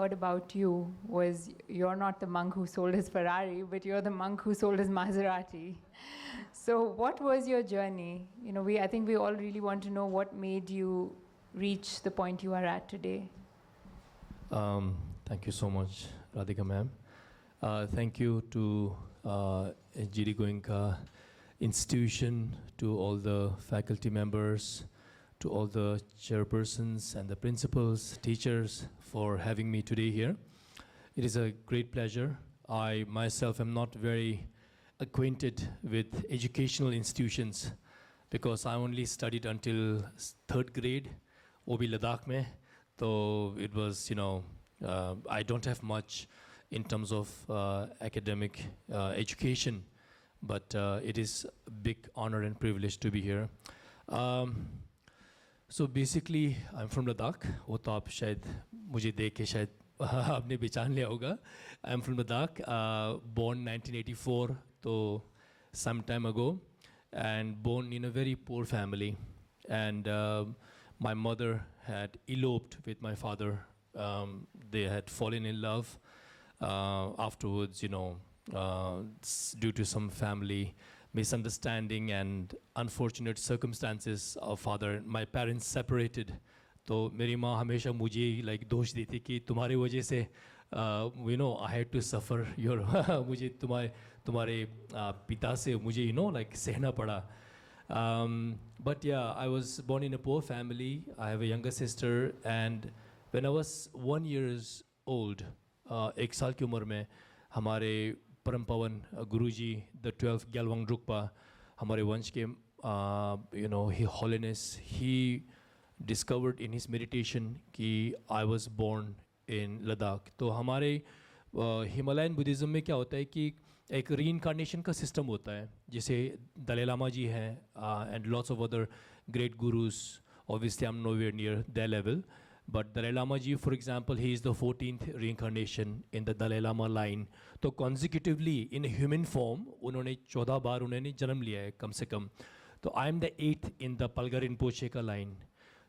heard about you was you're not the monk who sold his Ferrari, but you're the monk who sold his Maserati. So what was your journey? I think we all really want to know what made you reach the point you are at today. Thank you so much, Radhika ma'am. Thank you to GD Goenka institution, to all the faculty members, to all the chairpersons and the principals, teachers for having me today here. It is a great pleasure. I myself am not very acquainted with educational institutions because I only studied until 3rd grade, wo bhi Ladakh mein. So it was, I don't have much in terms of academic education, but it is a big honor and privilege to be here. So basically, I'm from Ladakh. वो तो आप शायद मुझे देख के शायद आपने पहचान लिया होगा. I'm from Ladakh, born 1984, so some time ago, and born in a very poor family. And my mother had eloped with my father. They had fallen in love. Afterwards, due to some family misunderstanding and unfortunate circumstances of father, my parents separated. तो मेरी माँ हमेशा मुझे दोष देती कि तुम्हारे वजह से I had to suffer your मुझे तुम्हारे पिता से मुझे सहना पड़ा. But yeah, I was born in a poor family. I have a younger sister, and when I was 1 year old, 1 साल की उम्र में हमारे परम पावन गुरुजी, the 12th Gyalwang Drukpa, हमारे वंश के His Holiness, he discovered in his meditation कि I was born in Ladakh. तो हमारे हिमालयन बुद्धिज़्म में क्या होता है कि एक रीइंकार्नेशन का सिस्टम होता है, जिसे दलाई लामा जी हैं and lots of other great gurus. Obviously, I'm nowhere near their level. But Dalai Lama ji, for example, he is the 14th reincarnation in the Dalai Lama line. तो consecutively in human form, उन्होंने 14 बार उन्होंने जन्म लिया है कम से कम. तो I am the 8th in the Palga Rinpoche का line.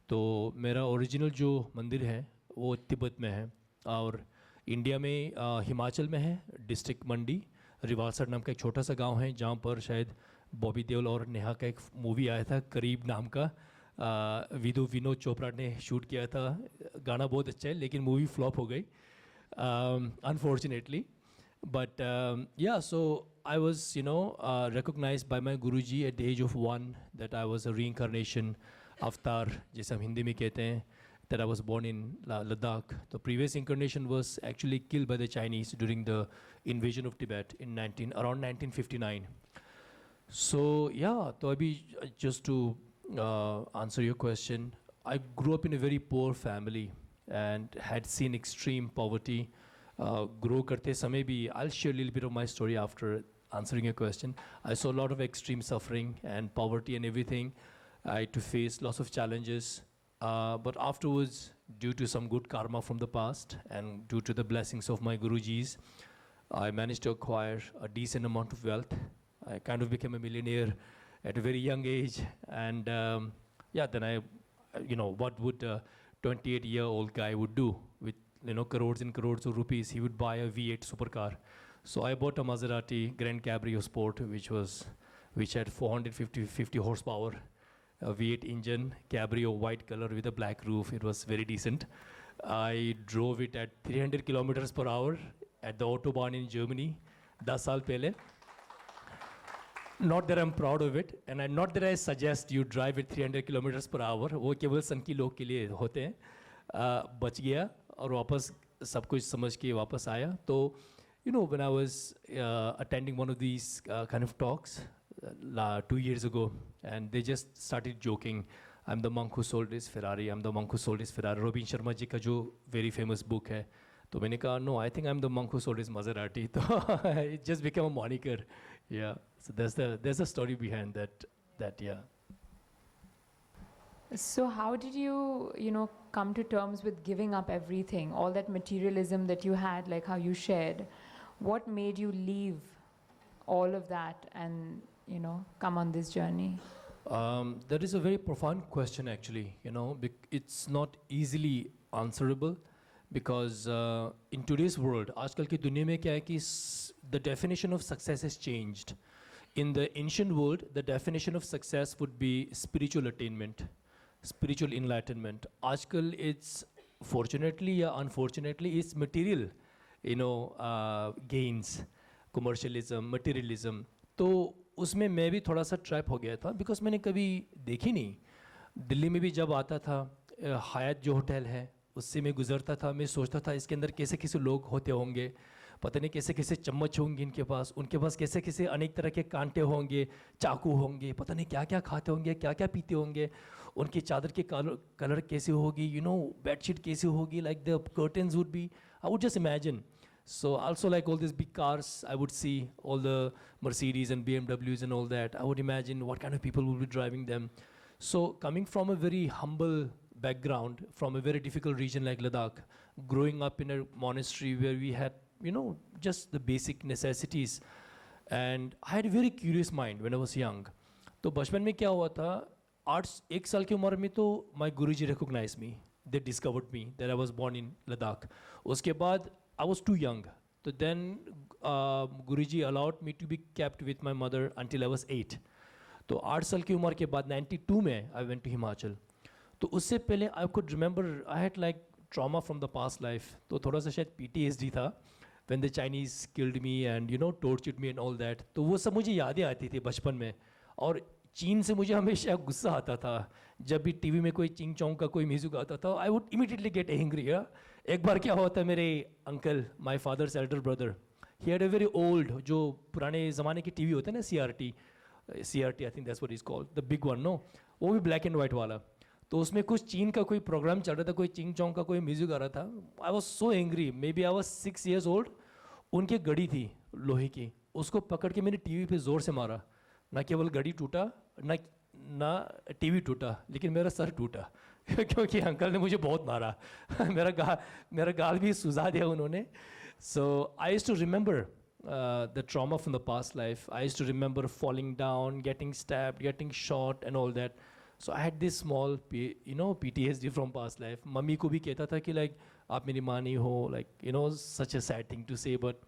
तो मेरा ओरिजिनल जो मंदिर है वो तिब्बत में है, और इंडिया में हिमाचल में है, डिस्ट्रिक्ट मंडी, रिवालसर नाम का एक छोटा सा गांव है जहाँ पर शायद बॉबी देओल और नेहा का एक मूवी आया था करीब नाम का. विनोद चोपड़ा ने शूट किया था. गाना बहुत अच्छा है लेकिन मूवी फ्लॉप हो गई unfortunately. But yeah, so I was recognized by my Guruji at the age of 1 that I was a reincarnation अवतार, जिसे हम हिंदी में कहते हैं, that I was born in Ladakh. The previous incarnation was actually killed by the Chinese during the invasion of Tibet in around 1959. So yeah, so just to answer your question, I grew up in a very poor family and had seen extreme poverty. Grow karte samay bhi, I'll share a little bit of my story after answering your question. I saw a lot of extreme suffering and poverty and everything. I had to face lots of challenges. But afterwards, due to some good karma from the past and due to the blessings of my Gurujis, I managed to acquire a decent amount of wealth. I kind of became a millionaire at a very young age. And then I, what would a 28-year-old guy would do with, crores and crores of rupees? He would buy a V8 supercar. So I bought a Maserati Grand Cabrio Sport, which had 450 horsepower, a V8 engine, cabrio, white color with a black roof. It was very decent. I drove it at 300 kilometers per hour at the Autobahn in Germany, 10 साल पहले. Not that I'm proud of it, and not that I suggest you drive at 300 kilometers per hour. वो केवल संकी लोग के लिए होते हैं. बच गया और वापस सब कुछ समझ के वापस आया. तो when I was attending one of these kind of talks 2 years ago, and they just started joking, I'm the monk who sold his Ferrari, I'm the monk who sold his Ferrari. Robin Sharma ji का जो very famous book है. तो मैंने कहा, no, I think I'm the monk who sold his Maserati. तो it just became a moniker. Yeah, so there's a story behind that, yeah. So how did you, come to terms with giving up everything, all that materialism that you had, like how you shared? What made you leave all of that and, come on this journey? That is a very profound question, actually. It's not easily answerable because in today's world, आजकल की दुनिया में क्या है कि the definition of success has changed. In the ancient world, the definition of success would be spiritual attainment, spiritual enlightenment. आजकल it's fortunately या unfortunately it's material, gains, commercialism, materialism. तो उसमें मैं भी थोड़ा सा ट्रैप हो गया था बिकॉज मैंने कभी देखी नहीं. दिल्ली में भी जब आता था, हयात जो होटल है उससे मैं गुजरता था, मैं सोचता था इसके अंदर कैसे कैसे लोग होते होंगे, पता नहीं कैसे कैसे चम्मच होंगे इनके पास, उनके पास कैसे कैसे अनेक तरह के कांटे होंगे, चाकू होंगे, पता नहीं क्या क्या खाते होंगे, क्या क्या पीते होंगे, उनकी चादर के कलर कैसे होगी, बेडशीट कैसे होगी, like the curtains would be, I would just imagine. So also like all these big cars, I would see all the Mercedes and BMWs and all that. I would imagine what kind of people will be driving them. So coming from a very humble background, from a very difficult region like Ladakh, growing up in a monastery where we had, just the basic necessities. And I had a very curious mind when I was young. तो बचपन में क्या हुआ था, 1 साल की उम्र में तो my Guruji recognized me. They discovered me that I was born in Ladakh. उसके बाद I was too young. So then Guruji allowed me to be kept with my mother until I was 8. तो 8 साल की उम्र के बाद 92 में I went to Himachal. तो उससे पहले I could remember I had like trauma from the past life. तो थोड़ा सा शायद PTSD था when the Chinese killed me and tortured me and all that. तो वो सब मुझे यादें आती थी बचपन में. और चीन से मुझे हमेशा गुस्सा आता था. जब भी टीवी में कोई चिंग चोंग का कोई म्यूजिक आता था, I would immediately get angry. एक बार क्या हुआ था, मेरे uncle, my father's elder brother, he had a very old, जो पुराने ज़माने की टीवी होते हैं ना, CRT I think that's what is called, the big one, no, वो भी ब्लैक एंड वाइट वाला. तो उसमें कुछ चीन का कोई प्रोग्राम चल रहा था, कोई चिंग चोंग का कोई म्यूजिक आ रहा था. I was so angry, maybe I was 6 years old. उनकी घड़ी थी लोहे की, उसको पकड़ के मैंने टीवी पे ज़ोर से मारा. ना केवल घड़ी टूटा, ना टीवी टूटा, लेकिन मेरा सर टूटा क्योंकि अंकल ने मुझे बहुत मारा. मेरा गाल भी सुझा दिया उन्होंने. So I used to remember the trauma from the past life. I used to remember falling down, getting stabbed, getting shot and all that. So I had this small PTSD from past life. Mummy को भी कहता था कि like आप मेरी माँ नहीं हो, like such a sad thing to say, but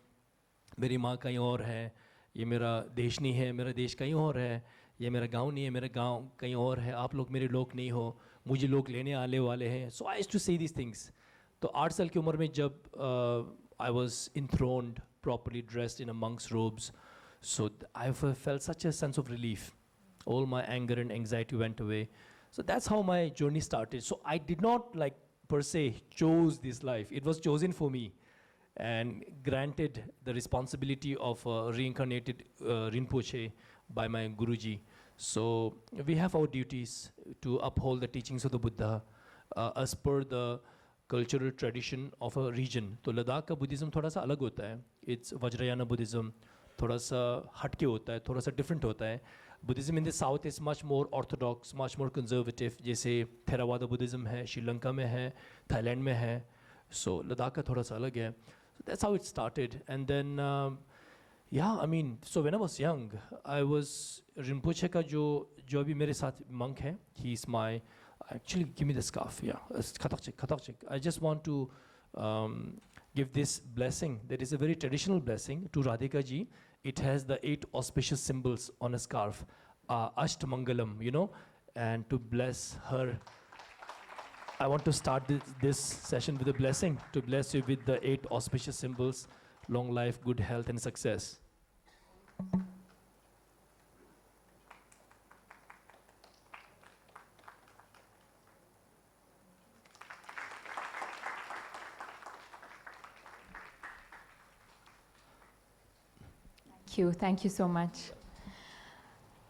मेरी माँ कहीं और है, ये मेरा देश नहीं है, मेरा देश कहीं और है, ये मेरा गांव नहीं है, मेरा गांव कहीं और है, आप लोग मेरे लोग नहीं हो, मुझे लोग लेने आने वाले हैं. सो आई यूज्ड टू से दिस थिंग्स. तो 8 साल की उम्र में जब I was enthroned, properly dressed in a monk's robes, so I felt such a sense of relief. All my anger and anxiety went away. So that's how my journey started. So I did not per se chose this life. It was chosen for me and granted the responsibility of reincarnated Rinpoche by my Guruji. So we have our duties to uphold the teachings of the Buddha as per the cultural tradition of a region. तो लद्दाख का Buddhism थोड़ा सा अलग होता है. It's Vajrayana Buddhism, थोड़ा सा हटके होता है, थोड़ा सा डिफरेंट होता है. Buddhism in the south is much more Orthodox, much more conservative, जैसे थेरावादा बुद्धिज़्म है, श्रीलंका में है, थाईलैंड में है. सो लद्दाख का थोड़ा सा अलग है. So that's how it started. And then so when I was young, I was Rinpoche का जो अभी मेरे साथ monk है, he is my, actually give me the scarf, it's Khatakchik. I just want to give this blessing. That is a very traditional blessing to Radhika ji. It has the 8 auspicious symbols on a scarf, Ashtmangalam, and to bless her. I want to start this session with a blessing, to bless you with the 8 auspicious symbols: long life, good health and success. Thank you so much.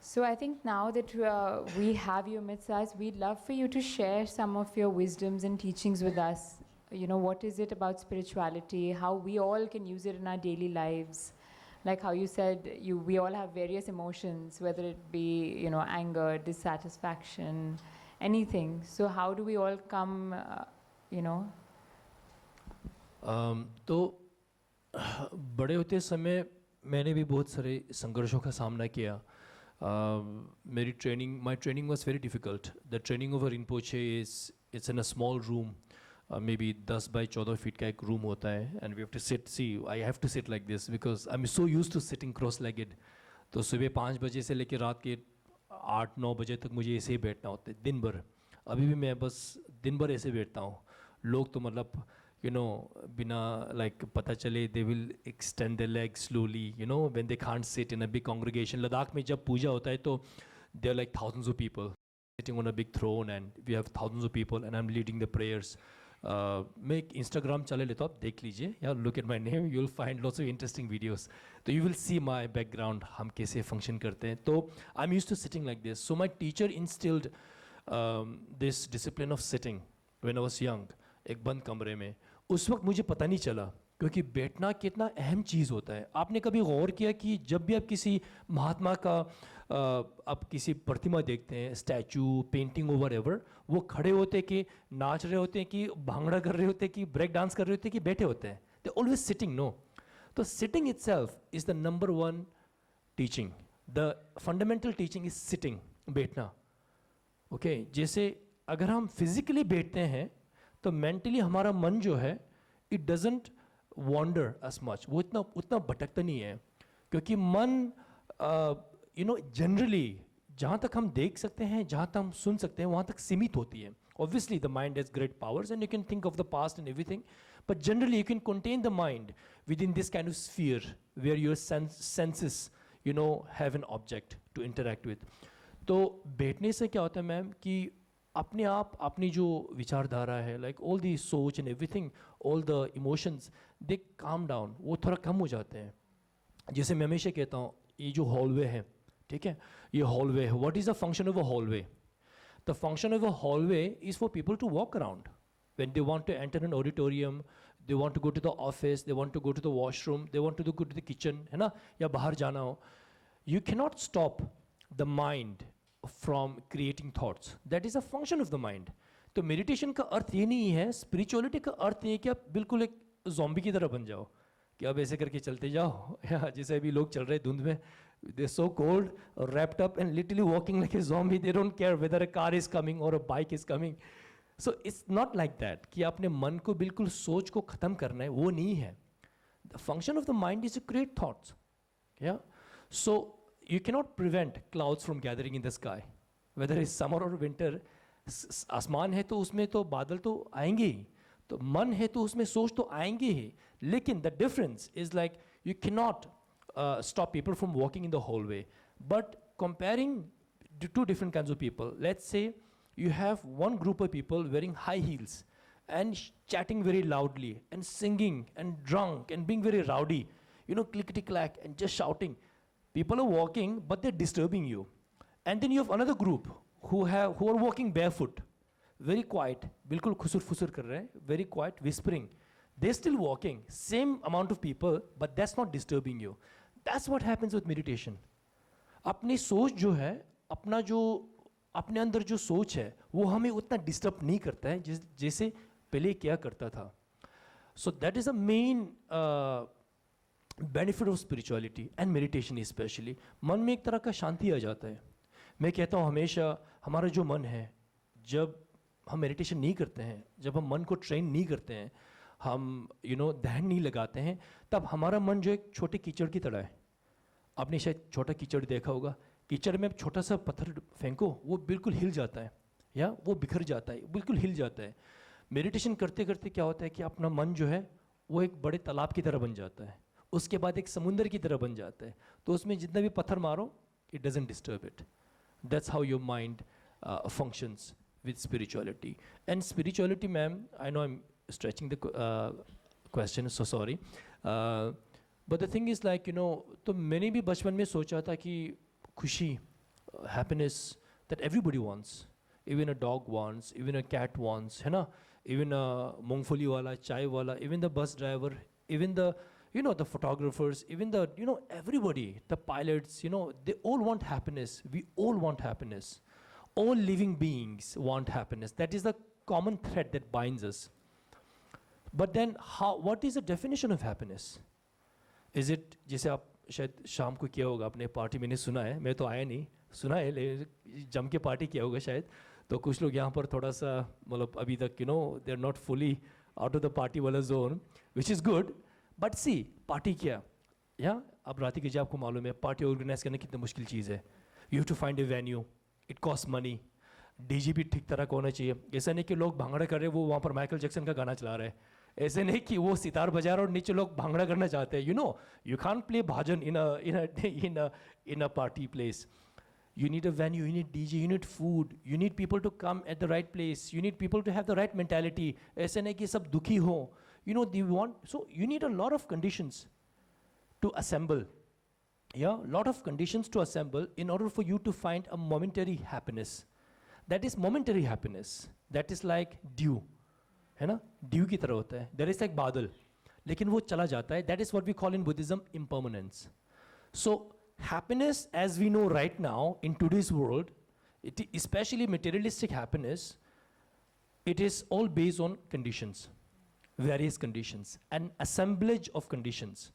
So I think now that we have you amidst us, we'd love for you to share some of your wisdoms and teachings with us. What is it about spirituality, how we all can use it in our daily lives? Like how you said, we all have various emotions, whether it be, anger, dissatisfaction, anything. So how do we all come, तो बड़े होते समय मैंने भी बहुत सारे संघर्षों का सामना किया. My training was very difficult. The training of a Rinpoche it's in a small room maybe 10 by 14 feet का एक रूम होता है and we have to sit, see I have to sit like this because I am so use to sitting cross legged. तो सुबह 5 बजे से लेकर रात के 8-9 बजे तक मुझे ऐसे ही बैठना होता है दिन भर. अभी भी मैं बस दिन भर ऐसे बैठता हूँ. लोग तो मतलब बिना लाइक पता चले they will extend the leg slowly when they can't sit in a big congregation. Ladakh में जब पूजा होता है तो they are like thousands of people sitting on a big throne and we have thousands of people and I'm leading the prayers. मैं एक Instagram चले लेता हूँ, आप देख लीजिए या look at my name, you'll find lots of interesting videos. तो you will see my background, हम कैसे function करते हैं. तो I'm used to sitting like this. So my teacher instilled this discipline of sitting when I was young. एक बंद कमरे में. उस वक्त मुझे पता नहीं चला क्योंकि बैठना कितना अहम चीज़ होता है. आपने कभी गौर किया कि जब भी आप किसी महात्मा का आप किसी प्रतिमा देखते हैं, स्टैचू, पेंटिंग ओवर एवर, वो खड़े होते कि नाच रहे होते हैं कि भांगड़ा कर रहे होते हैं कि ब्रेक डांस कर रहे होते हैं कि बैठे होते हैं. They always sitting. नो, तो sitting itself is the number 1 teaching. The fundamental teaching is sitting, बैठना. ओके जैसे अगर हम फिजिकली बैठते हैं तो मेंटली हमारा मन जो है it doesn't wander as much, वो उतना भटकता नहीं है क्योंकि मन जनरली जहाँ तक हम देख सकते हैं, जहाँ तक हम सुन सकते हैं, वहाँ तक सीमित होती है. Obviously the mind has great powers and you can think of the past and everything, but generally you can contain the mind within this kind of sphere where your senses have an object to interact with. तो बैठने से क्या होता है ma'am कि अपने आप अपनी जो विचारधारा है, like all the सोच and everything, all the emotions, they calm down, वो थोड़ा कम हो जाते हैं. जैसे मैं हमेशा कहता हूँ ये जो हॉलवे है, ठीक है, ये हॉलवे है. What is the function of a hallway? The function of a hallway is for people to walk around when they want to enter an auditorium, they want to go to the office, they want to go to the washroom, they want to go to the kitchen, है ना, या बाहर जाना हो. You can not stop the mind from creating thoughts. That is a function of the mind. तो meditation का अर्थ ये नहीं है, स्पिरिचुअलिटी का अर्थ ये है कि आप बिल्कुल एक ज़ॉम्बी की तरह बन जाओ कि अब ऐसे करके चलते जाओ, या जैसे अभी लोग चल रहे धुंध में, they're so cold, wrapped up and literally walking like a zombie. They don't care whether a car is coming or a bike is coming. So it's not like that कि आपने मन को बिल्कुल सोच को ख़त्म करना है, वो नहीं है. The function of the mind is to create thoughts. Yeah. So you cannot prevent clouds from gathering in the sky. Whether it's summer or winter, आसमान है तो उसमें तो बादल तो आएंगे ही, तो मन है तो उसमें सोच तो आएंगे ही. लेकिन the difference is like you cannot stop people from walking in the hallway. But comparing two different kinds of people, let's say you have one group of people wearing high heels and chatting very loudly and singing and drunk and being very rowdy, clickety clack and just shouting. People are walking but they're disturbing you. And then you have another group who are walking barefoot, very quiet, bilkul khusur fusur kar rahe, very quiet, whispering. They're still walking, same amount of people, but that's not disturbing you. That's what happens with meditation. अपनी सोच जो है, अपने अंदर जो सोच है, वो हमें उतना डिस्टर्ब नहीं करता है जैसे पहले क्या करता था. So that is a main benefit of spirituality and meditation especially. मन में एक तरह का शांति आ जाता है. मैं कहता हूँ हमेशा हमारा जो मन है, जब हम मेडिटेशन नहीं करते हैं, जब हम मन को ट्रेन नहीं करते हैं, हम ध्यान नहीं लगाते हैं, तब हमारा मन जो एक छोटे कीचड़ की तरह है. आपने शायद छोटा कीचड़ देखा होगा. कीचड़ में छोटा सा पत्थर फेंको, वो बिल्कुल हिल जाता है, या वो बिखर जाता है, बिल्कुल हिल जाता है. मेडिटेशन करते करते क्या होता है कि अपना मन जो है वो एक बड़े तालाब की तरह बन जाता है, उसके बाद एक समुंदर की तरह बन जाता है. तो उसमें जितना भी पत्थर मारो, it doesn't disturb it. That's how your mind functions with spirituality. And spirituality, ma'am, I know I M stretching the question, so sorry, but the thing is like तो मैंने भी बचपन में सोचा था कि खुशी, happiness, that everybody wants, even a dog wants, even a cat wants, है ना, even a मूंगफली वाला, चाय वाला, even the bus driver, even the the photographers, even the everybody, the pilots, they all want happiness. We all want happiness. All living beings want happiness. That is the common thread that binds us. But then what is the definition of happiness? Is it, जैसे आप शायद शाम को किया होगा अपने party, मैंने सुना है, मैं तो आया नहीं, सुना है, जम के पार्टी किया होगा शायद. तो कुछ लोग यहाँ पर थोड़ा सा मतलब अभी तक they are not fully out of the party वाला zone, which is good. But see party क्या या अब राधिका जी आपको मालूम है पार्टी ऑर्गेनाइज करना कितनी मुश्किल चीज़ है. You have to find a venue, it cost money, DJ भी ठीक तरह का होना चाहिए. ऐसा नहीं कि लोग भांगड़ा कर रहे हैं वो वहाँ पर माइकल जैक्सन का गाना चला रहे हैं. ऐसे नहीं कि वो सितार बजा रहा और नीचे लोग भांगड़ा करना चाहते हैं. You can't play bhajan in a party place. You need a venue, you need DJ, you need food, you need people to come at the right place, you need people to have the right mentality. ऐसे नहीं कि सब दुखी हो. So you need a lot of conditions to assemble. Yeah, lot of conditions to assemble in order for you to find a momentary happiness. That is momentary happiness. That is like dew. है ना? Dew की तरह होता है. There is like बादल. लेकिन वो चला जाता है. That is what we call in Buddhism impermanence. So happiness as we know right now in today's world, especially materialistic happiness, it is all based on conditions, various conditions, an assemblage of conditions.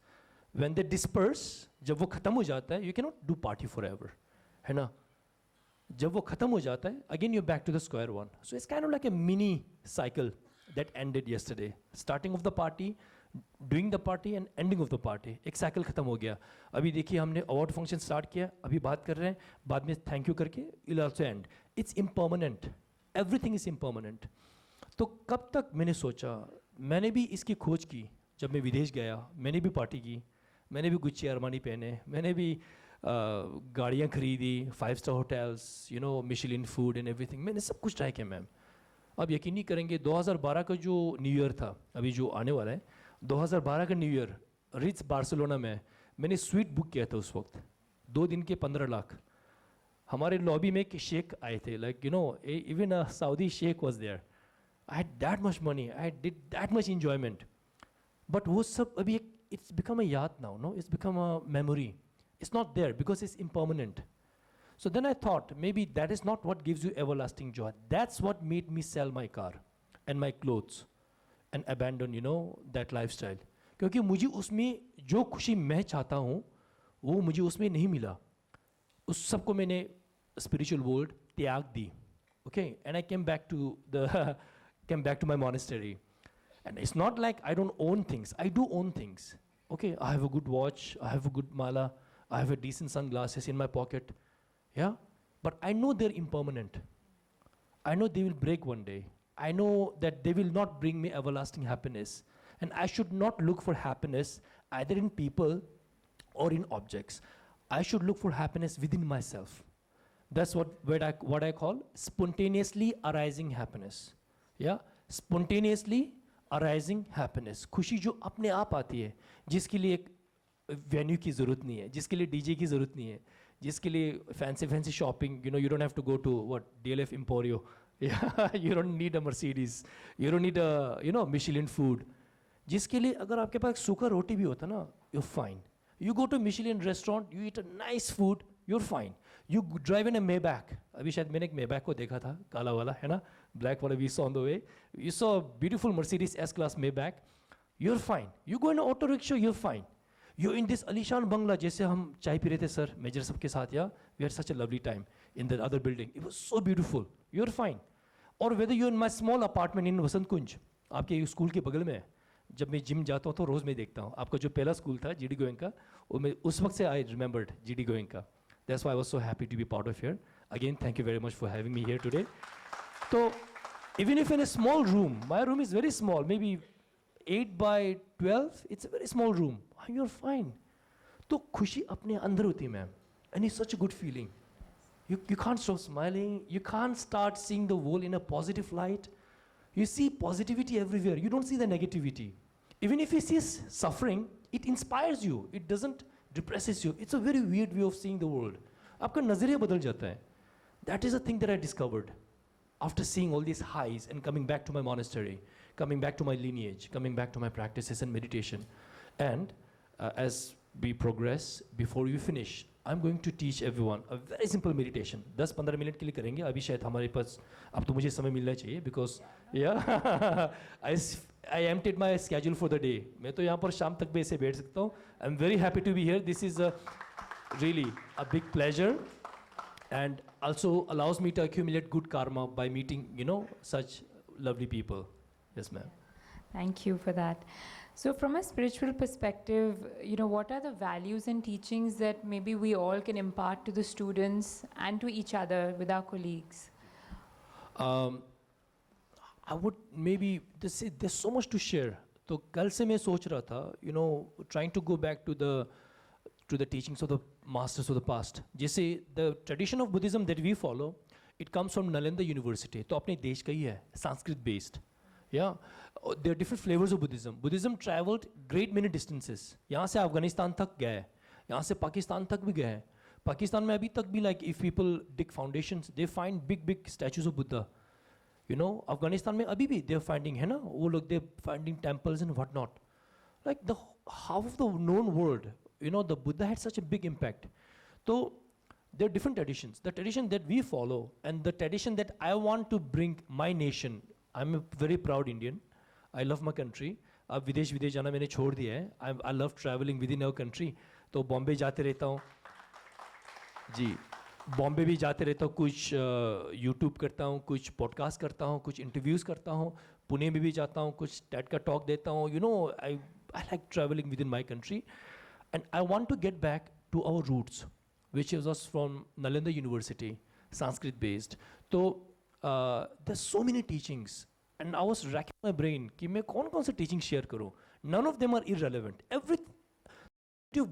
When they disperse, जब वो खत्म हो जाता है, you cannot do party forever, है ना? जब वो खत्म हो जाता है, again you're back to the square one. So it's kind of like a mini cycle that ended yesterday. Starting of the party, doing the party and ending of the party. एक cycle खत्म हो गया. अभी देखिए हमने award function start किया, अभी बात कर रहे हैं, बाद में thank you करके it'll also end. It's impermanent. Everything is impermanent. तो कब तक मैंने सोचा, मैंने भी इसकी खोज की. जब मैं विदेश गया, मैंने भी पार्टी की, मैंने भी गुच्ची अरमानी पहने, मैंने भी गाड़ियाँ खरीदी, 5-star hotels, Michelin food and everything. मैंने सब कुछ ट्राई किया मैम. अब यकीन नहीं करेंगे 2012 का जो न्यू ईयर था, अभी जो आने वाला है, 2012 का न्यू ईयर रिच बार्सिलोना में मैंने स्वीट बुक किया था. उस वक्त 2 दिन के 15 लाख. हमारे लॉबी में एक शेख आए थे, like even a Saudi sheikh was there. I had that much money, I did that much enjoyment. But वो सब अभी it's become a yaad now, no? It's become a memory. It's not there because it's impermanent. So then I thought, maybe that is not what gives you everlasting joy. That's what made me sell my car and my clothes and abandon, that lifestyle. क्योंकि मुझे उसमें जो खुशी मैं चाहता हूँ, वो मुझे उसमें नहीं मिला. उस सबको मैंने spiritual world त्याग दी. Okay? And I came back to my monastery. And it's not like I don't own things. I do own things. Okay, I have a good watch, I have a good mala, I have a decent sunglasses in my pocket. Yeah? But I know they're impermanent. I know they will break one day. I know that they will not bring me everlasting happiness. And I should not look for happiness either in people or in objects. I should look for happiness within myself. That's what I call spontaneously arising happiness. Yeah? Spontaneously arising happiness. खुशी जो अपने आप आती है, जिसके लिए एक venue की ज़रूरत नहीं है, जिसके लिए डीजे की ज़रूरत नहीं है, जिसके लिए fancy shopping, you don't have to go to what DLF Emporio. You don't need a Mercedes, you don't need a Michelin food. जिसके लिए अगर आपके पास सूखा रोटी भी होता ना, you fine. You go to Michelin restaurant, you eat a nice food, you're fine. You drive in a Maybach. अभी शायद मैंने एक मेबैक को देखा था, काला वाला, है ना, black वाला. we saw on the way. You saw a beautiful Mercedes S-Class Maybach. You're fine. You go in an auto rickshaw, you're fine. You're in this Alishan Bangla, जैसे हम चाय पी रहे थे सर मेजर सब के साथ. या we had such a lovely time in the other building. It was so beautiful. You're fine. Or whether you're in my small apartment in वसंत कुंज, आपके स्कूल के बगल में. जब मैं जिम जाता हूँ तो रोज़ मैं देखता हूँ. आपका जो पहला स्कूल था GD Goenka, वो मैं उस वक्त से I remembered GD Goenka. That's why I was so happy to be part of here. Again, thank you very much for having me here today. So, even if in a small room, my room is very small, maybe 8 by 12, it's a very small room. You're fine. तो खुशी अपने अंदर होती है ma'am. And it's such a good feeling. You can't stop smiling. You can't start seeing the world in a positive light. You see positivity everywhere. You don't see the negativity. Even if you see suffering, it inspires you. It doesn't depresses you. It's a very weird way of seeing the world. आपका नज़रिया बदल जाता है. That is a thing that I discovered after seeing all these highs and coming back to my monastery, coming back to my lineage, coming back to my practices and meditation. And as we progress, before we finish, I'm going to teach everyone a very simple meditation. 10-15 minute के लिए करेंगे. अभी शायद हमारे पास, अब तो मुझे समय मिलना चाहिए because I emptied my schedule for the day. मैं तो यहाँ पर शाम तक भी ऐसे बैठ सकता हूँ. I'm very happy to be here. This is really a big pleasure. and also allows me to accumulate good karma by meeting, such lovely people. Yes, ma'am. Thank you for that. So from a spiritual perspective, what are the values and teachings that maybe we all can impart to the students and to each other with our colleagues? I would maybe say there's so much to share. तो कल से मैं सोच रहा था, trying to go back to the teachings of the masters of the past. जैसे the tradition of Buddhism that we follow, it comes from Nalanda University. तो अपने देश का ही है, Sanskrit based. Yeah, there are different flavors of Buddhism. Buddhism traveled great many distances. यहाँ से अफगानिस्तान तक गया है, यहाँ से पाकिस्तान तक भी गया है. पाकिस्तान में अभी तक भी like if people dig foundations, they find big statues of Buddha. Afghanistan में अभी भी they're finding, है ना, वो लोग they're finding temples and whatnot. Like the half of the known world, the Buddha had such a big impact. So there are different traditions. The tradition that we follow and the tradition that I want to bring my nation. I'm a very proud Indian. I love my country. अब विदेश जाना मैंने छोड़ दिया है. I love traveling within our country. तो बॉम्बे जाते रहता हूँ. जी, बॉम्बे भी जाते रहता हूँ. कुछ यूट्यूब करता हूँ, कुछ पॉडकास्ट करता हूँ, कुछ इंटरव्यूज़ करता हूँ. पुणे में भी जाता हूँ, कुछ टेड का टॉक देता हूँ. I like traveling within my country. And I want to get back to our roots, which was from Nalanda University, Sanskrit based. So there's so many teachings, and I was racking my brain कि मैं कौन से teaching share करूँ. None of them are irrelevant. Everything of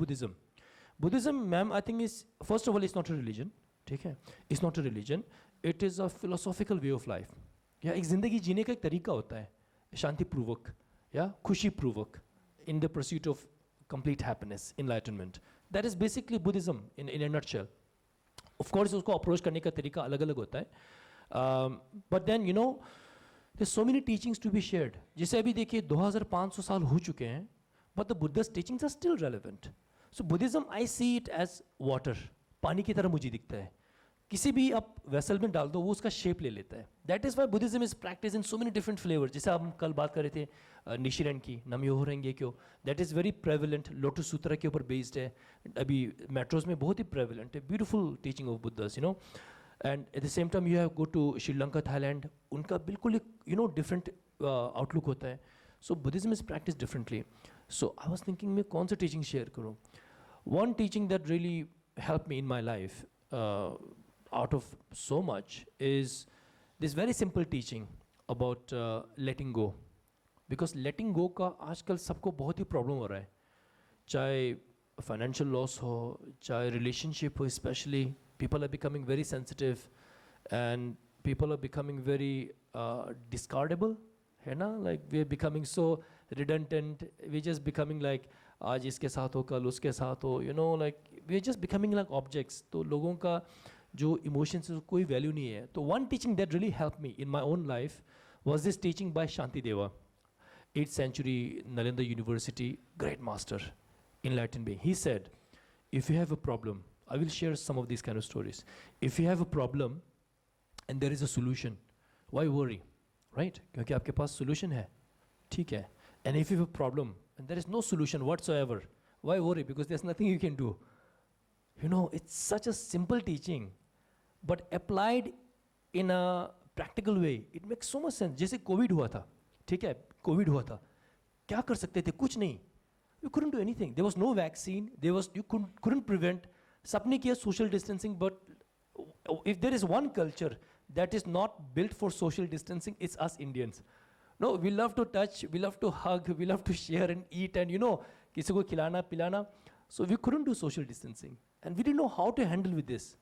Buddhism, ma'am, I think is, first of all, it's not a religion. ठीक है? It's not a religion. It is a philosophical way of life. या एक जिंदगी जीने का एक तरीका होता है, शांतिपूर्वक, या खुशीपूर्वक, in the pursuit of complete happiness, enlightenment. That is basically Buddhism in a nutshell. Of course, उसको approach करने का तरीका अलग-अलग होता है. But then, there's so many teachings to be shared. जैसे अभी देखिए 2500 साल हो चुके हैं, but the Buddha's teachings are still relevant. So Buddhism, I see it as water. पानी की तरह मुझे दिखता है. किसी भी आप वेसल में डाल दो, वो उसका शेप ले लेता है. That is why Buddhism is practiced in so many different flavors. जैसे हम कल बात कर रहे थे निशिरन की, नमयो रहेंगे क्यों. That is very prevalent. Lotus सूत्र के ऊपर based है. अभी मेट्रोज में बहुत ही prevalent है. Beautiful teaching of Buddhas, And at the same time, you have go to Sri Lanka, Thailand. उनका बिल्कुल एक different outlook होता है. So Buddhism is practiced differently. So I was thinking मैं कौन सा teaching share करूँ. One teaching that really helped me in my life, out of so much, is this very simple teaching about letting go. Because letting go का आजकल सबको बहुत ही problem हो रहा है. चाहे financial loss हो, चाहे relationship हो, especially people are becoming very sensitive, and people are becoming very discardable. है ना? Like we're becoming so redundant. We're just becoming like आज इसके साथ हो, कल उसके साथ हो. Like we're just becoming like objects. तो लोगों का जो emotions है कोई value नहीं है. तो one teaching that really helped me in my own life was this teaching by Shantideva, 8th century Nalanda University, great master, enlightened being. He said, if you have a problem, I will share some of these kind of stories. If you have a problem and there is a solution, why worry, right? क्योंकि आपके पास solution है, ठीक है. And if you have a problem and there is no solution whatsoever, why worry? Because there's nothing you can do. It's such a simple teaching, but applied in a practical way, it makes so much sense. जैसे COVID हुआ था, ठीक है? COVID हुआ था, क्या कर सकते थे? कुछ नहीं. You couldn't do anything. There was no vaccine. You couldn't prevent. सबने किया social distancing, but if there is one culture that is not built for social distancing, it's us Indians. No, we love to touch, we love to hug, we love to share and eat, and किसी को खिलाना पिलाना. So we couldn't do social distancing, and we didn't know how to handle with this.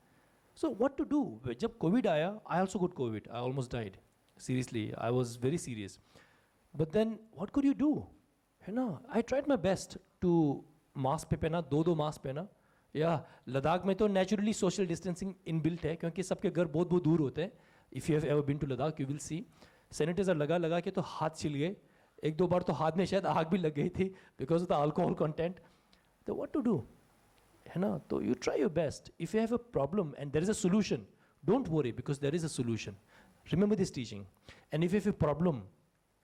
So what to do? जब COVID आया, I also got COVID. I almost died. Seriously, I was very serious. But then, what could you do? I tried my best to mask पे पहना, दो mask पहना. लद्दाख में तो naturally social distancing inbuilt है, क्योंकि सबके घर बहुत दूर होते हैं. If you have ever been to Ladakh, you will see. Sanitizer लगा के तो हाथ छिल गए. एक दो बार तो हाथ में शायद आग भी लग गई थी because of the alcohol content. So what to do? So you try your best. If you have a problem and there is a solution, don't worry because there is a solution. Remember this teaching. And if you have a problem,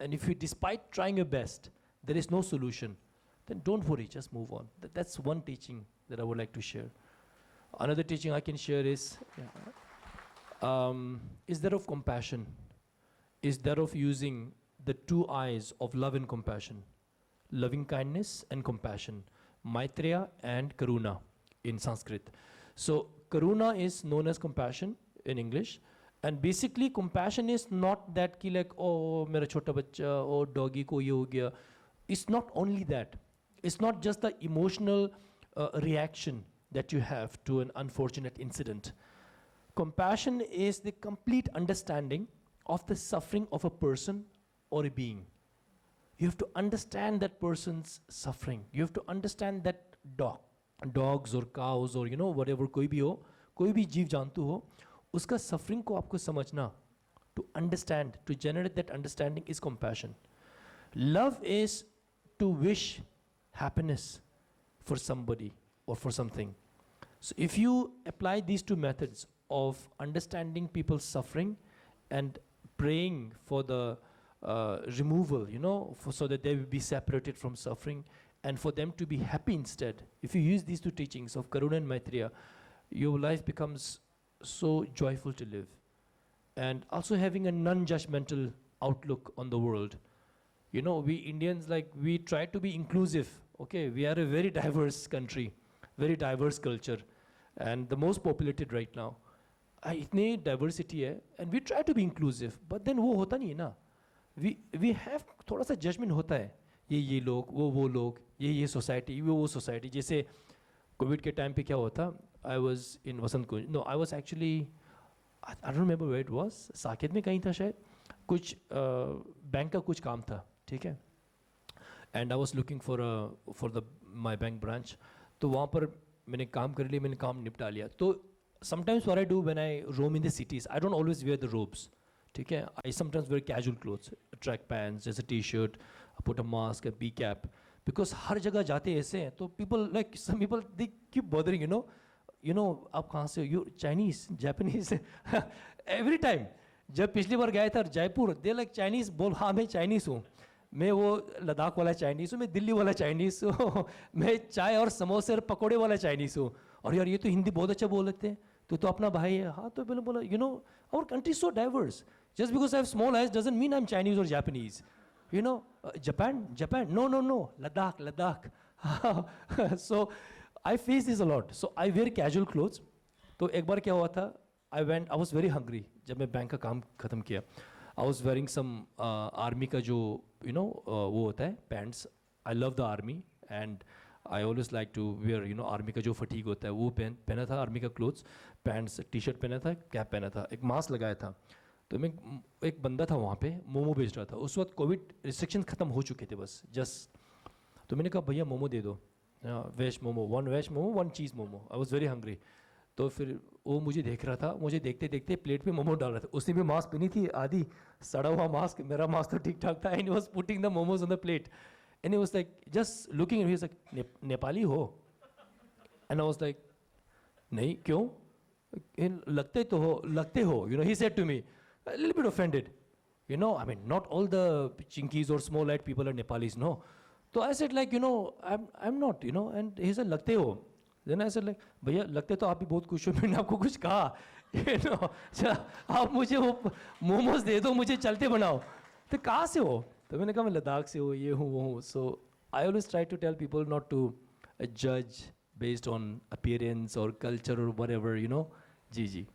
and if you, despite trying your best, there is no solution, then don't worry, just move on. That's one teaching that I would like to share. Another teaching I can share is that of compassion, is that of using the two eyes of love and compassion, loving kindness and compassion, Maitreya and Karuna in Sanskrit. So Karuna is known as compassion in English, and basically compassion is not that ki like, oh mera chota bachcha, oh doggy ko ye ho gaya. It's not only that. It's not just the emotional reaction that you have to an unfortunate incident. Compassion is the complete understanding of the suffering of a person or a being. You have to understand that person's suffering. You have to understand that dogs or cows or whatever कोई भी जीव जंतु हो, उसका suffering को आपको समझना. To understand, to generate that understanding is compassion. Love is to wish happiness for somebody or for something. So if you apply these two methods of understanding people's suffering and praying for the removal, so that they will be separated from suffering and for them to be happy instead. If you use these two teachings of Karuna and Maitreya, your life becomes so joyful to live. And also having a non-judgmental outlook on the world. We Indians, we try to be inclusive. Okay, we are a very diverse country, very diverse culture, and the most populated right now. इतनी diversity है, and we try to be inclusive, but then वो होता नहीं है ना. We have थोड़ा सा judgment होता है. ये लोग, वो लोग, ये society, वो society. जैसे कोविड के टाइम पे क्या हुआ था? I was in Vasant Kunj. No, I was actually, I don't remember where it was. Saket में कहीं था शायद. कुछ बैंक का कुछ काम था, ठीक है? And I was looking for my bank branch. तो वहाँ पर मैंने काम कर लिया, मैंने काम निपटा लिया. तो sometimes what I do when I roam in the cities, I don't always wear the robes. ठीक है? I sometimes wear casual clothes, track pants, just a t-shirt, I put a mask, a bee cap. Because हर जगह जाते ऐसे हैं, तो people, some people, they keep bothering, आप कहाँ से हो? You Chinese, Japanese, every time. जब पिछली बार गया था जयपुर, they like Chinese, बोल हाँ मैं Chinese हूँ. मैं वो लद्दाख वाला चाइनीज़ हूँ, मैं दिल्ली वाला चाइनीज़ हूँ, मैं चाय और समोसे और पकोड़े वाला चाइनीज़ हूँ. और यार ये तो हिंदी बहुत अच्छा बोल लेते हैं, तो अपना भाई है. हाँ तो मैंने बोला, our country is so diverse. Just because I have small eyes doesn't mean I'm Chinese or Japanese. Japan, no, Ladakh. So I face this a lot. So I wear casual clothes. तो एक बार क्या हुआ था? I was very hungry. जब मैं bank का काम खत्म किया, I was wearing some army का जो वो होता है pants. I love the army and I always like to wear army का जो fatigue होता है वो पहना था, army का clothes, pants, t-shirt पहना था, cap पहना था, एक mask लगाया था. तो मैं एक बंदा था वहाँ पे मोमो बेच रहा था. उस वक्त कोविड रिस्ट्रिक्शन ख़त्म हो चुके थे बस जस्ट. तो मैंने कहा भैया मोमो दे दो, veg momo, 1 veg momo 1 cheese momo. I was very hungry. तो फिर वो मुझे देख रहा था, मुझे देखते देखते प्लेट पे मोमो डाल रहा था. उसने भी मास्क पहनी थी, आधी सड़ा हुआ मास्क, मेरा मास्क तो ठीक ठाक था. And he was putting the momos on the plate and he was like just looking at me, like Nepali हो? एंड आई वाज लाइक नहीं, क्यों? लगते हो, he said to me, a little bit offended. I mean, not all the Chinkies or small-eyed people are Nepalis, no. So I said like, I'm not, and he said, लगते हो. Then I said like, भैया लगते तो आप भी बहुत खुश हो, मैंने आपको कुछ कहा, आप मुझे वो मोमोज दे दो, मुझे चलते बनाओ. तो कहाँ से हो? तो मैंने कहा मैं लद्दाख से हूँ, ये हूँ वो हूँ. So I always try to tell people not to judge based on appearance or culture or whatever, ji.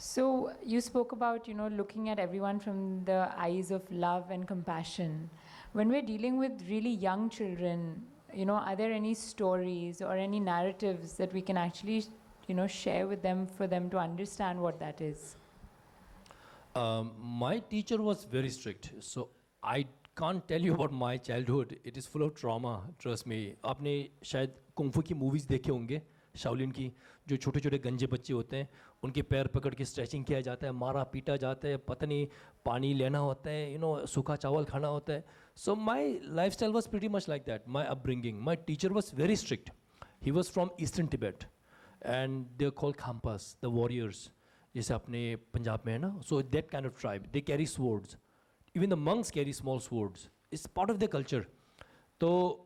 So you spoke about, looking at everyone from the eyes of love and compassion. When we're dealing with really young children, are there any stories or any narratives that we can actually, share with them for them to understand what that is? My teacher was very strict, so I can't tell you about my childhood. It is full of trauma, trust me. आपने शायद kung fu की movies देखे होंगे, Shaolin की, जो छोटे छोटे गंजे बच्चे होते हैं, उनके पैर पकड़ के स्ट्रेचिंग किया जाता है, मारा पीटा जाता है, पता नहीं पानी लेना होता है, सूखा चावल खाना होता है. So my lifestyle was pretty much like that, my upbringing. My teacher was very strict. He was from Eastern Tibet and they're called Khampas, the warriors. जैसे अपने पंजाब में है ना, so that kind of tribe, they carry swords. Even the monks carry small swords. It's part of their culture. So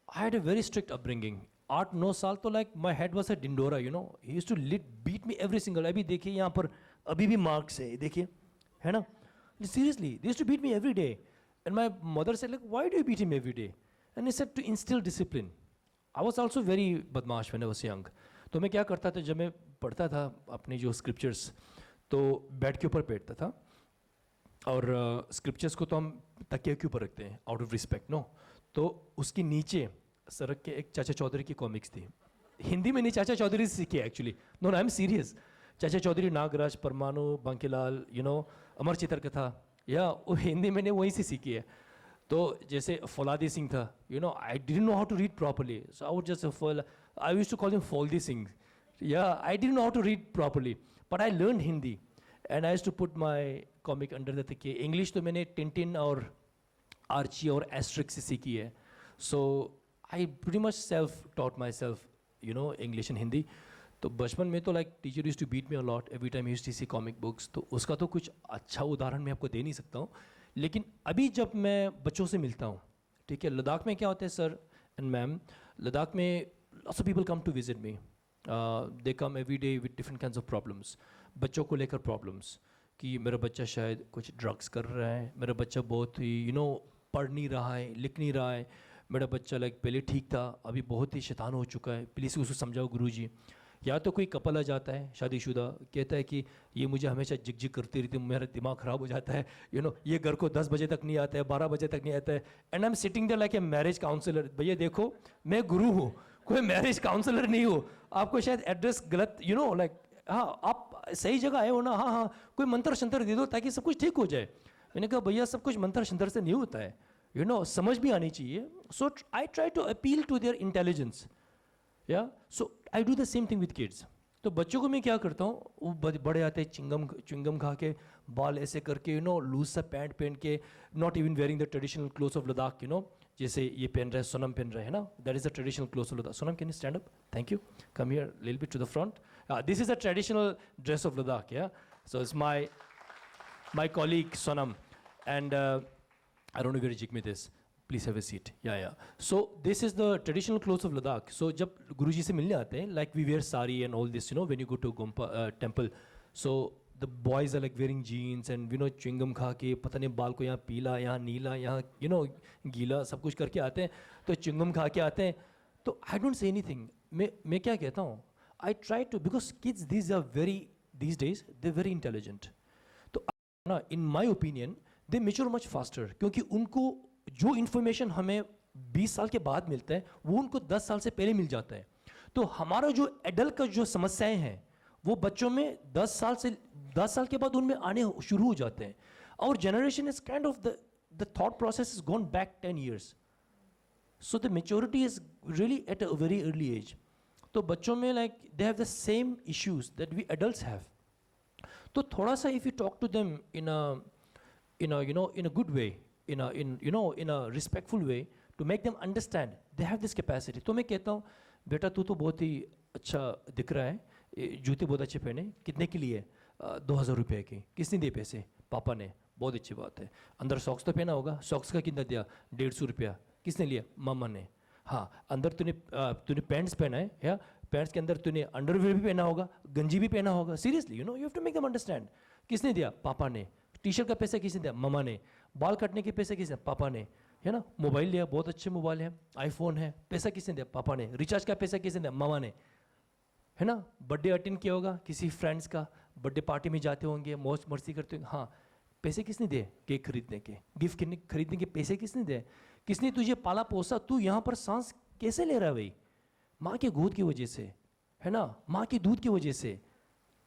I had a very strict upbringing. 8-9 साल तो like my head was a डिंडोरा, you know, he used to beat me every single. अभी देखिए यहाँ पर अभी भी marks है, देखिए, है ना, seriously they used to beat me every day. And my mother said like why do you beat him every day? And he said to instil discipline. I was also very बदमाश when I was young. तो मैं क्या करता था, जब मैं पढ़ता था अपने जो स्क्रिप्चर्स, तो बेड के ऊपर बैठता था, और स्क्रिप्चर्स को तो हम तकिया के ऊपर रखते हैं आउट ऑफ रिस्पेक्ट, नो, तो उसके नीचे सड़क के एक चाचा चौधरी की कॉमिक्स थी। हिंदी में नहीं, चाचा चौधरी से सीखी actually, no I am serious. Chacha Chaudhary, Nagraj, परमाणु, बांकीलाल, यू नो, अमर चित्रकथा, या वो हिंदी मैंने वहीं से सीखी है। तो जैसे फौलादी सिंह था, you know, I didn't know how to read properly, so I would just I used to call him Fauladi Singh, yeah I didn't know how to read properly, but I learn Hindi and I used to put my comic under the तकिए। English तो मैंने Tintin और Archie और asterisk से सीखी है। So I pretty much self taught my self, you know, English and Hindi. तो बचपन में तो like teacher used to beat me a lot every time he used to see comic books. तो उसका तो कुछ अच्छा उदाहरण मैं आपको दे नहीं सकता हूँ, लेकिन अभी जब मैं बच्चों से मिलता हूँ, ठीक है, लद्दाख में क्या होता है सर एंड मैम, लद्दाख में lots of people come to visit me, they come every day with different kinds of problems. बच्चों को लेकर प्रॉब्लम्स कि मेरा बच्चा शायद कुछ ड्रग्स कर रहा है, मेरा बच्चा बहुत ही, यू नो, पढ़ नहीं रहा है, लिख नहीं रहा है, मेरा बच्चा लाइक पहले ठीक था, अभी बहुत ही शैतान हो चुका है, प्लीज़ उसको समझाओ गुरुजी। या तो कोई कपल आ जाता है शादीशुदा, कहता है कि ये मुझे हमेशा झिक करती रहती है, मेरा दिमाग ख़राब हो जाता है, यू नो, ये घर को 10 बजे तक नहीं आता है, 12 बजे तक नहीं आता है, and I am sitting there like a marriage counsellor. भैया देखो, मैं गुरु हूँ, कोई मैरिज काउंसलर नहीं हूँ, आपको शायद एड्रेस गलत, यू नो, लाइक, हाँ आप सही जगह आए हो ना, हाँ हाँ, कोई मंत्र शंत्र दे दो ताकि सब कुछ ठीक हो जाए। मैंने कहा भैया सब कुछ मंत्र शंत्र से नहीं होता है, यू नो, समझ भी आनी चाहिए। So I try to appeal to their intelligence, yeah so I do the same thing with kids. तो बच्चों को मैं क्या करता हूँ, वो बड़े आते हैं च्युइंगम खा के, बाल ऐसे करके, यू नो, लूज सा पैंट पहन के, not even wearing the traditional clothes of Ladakh, you know, जैसे ये पहन रहे हैं, सोनम पहन रहे हैं ना, that is the traditional clothes of Ladakh. Sonam, can you stand up? Thank you, come here little bit to the front. This is a traditional dress of Ladakh, yeah, so it's my colleague Sonam, and I don't know where Jigmeet is. Please have a seat. Yeah. So this is the traditional clothes of Ladakh. So जब गुरुजी से मिलने आते हैं, like we wear sari and all this, you know, when you go to Goenka temple. So the boys are like wearing jeans and, you know, chewing gum खा के, पता नहीं बाल को यहाँ पीला, यहाँ नीला, यहाँ, you know, गीला, सब कुछ करके आते हैं। तो chewing gum खा के आते हैं। तो I don't say anything. मैं क्या कहता हूँ? I try to, because kids these days they're very intelligent. ना, in my opinion they mature much faster, क्योंकि उनको जो इन्फॉर्मेशन हमें 20 साल के बाद मिलता है वो उनको 10 साल से पहले मिल जाता है। तो हमारा जो एडल्ट का जो समस्याएं हैं वो बच्चों में 10 साल के बाद उनमें आने शुरू हो जाते हैं। और generation is kind of the thought process is gone back 10 years, so the maturity is really at a very early age. तो बच्चों में like they have the same issues that we adults have. तो थोड़ा सा if you talk to them in a good way, in a respectful way, to make them understand they have this capacity. तो मैं कहता हूँ बेटा तू तो बहुत ही अच्छा दिख रहा है, जूते बहुत अच्छे पहने, कितने के लिए? 2000 रुपये के। किसने दिए पैसे? पापा ने। बहुत अच्छी बात है। अंदर सॉक्स तो पहना होगा, सॉक्स का कितना दिया? 150 रुपया। किसने लिया? मामा ने। हाँ, अंदर तूने पैंट्स पहना है, या पैंट्स के अंदर तूने अंडरवेयर भी पहना होगा, गंजी भी पहना होगा। Seriously, you have to make them understand. किसने दिया? पापा ने। टी शर्ट का पैसा किसने दिया? मामा ने। बाल काटने के पैसे किसने? पापा ने, है ना। मोबाइल लिया, बहुत अच्छे मोबाइल है, आईफोन है, पैसा किसने दिया? पापा ने। रिचार्ज का पैसा किसने दिया? मामा ने, है ना। बर्थडे अटेंड किया होगा किसी फ्रेंड्स का, बर्थडे पार्टी में जाते होंगे, मौज मस्ती करते होंगे, हाँ, पैसे किसने दिए? केक खरीदने के, गिफ्ट खरीदने के पैसे किसने दिए? किसने तुझे पाला पोसा? तू यहाँ पर सांस कैसे ले रहा है भाई? माँ के गोद की वजह से, है ना, माँ के दूध की वजह से,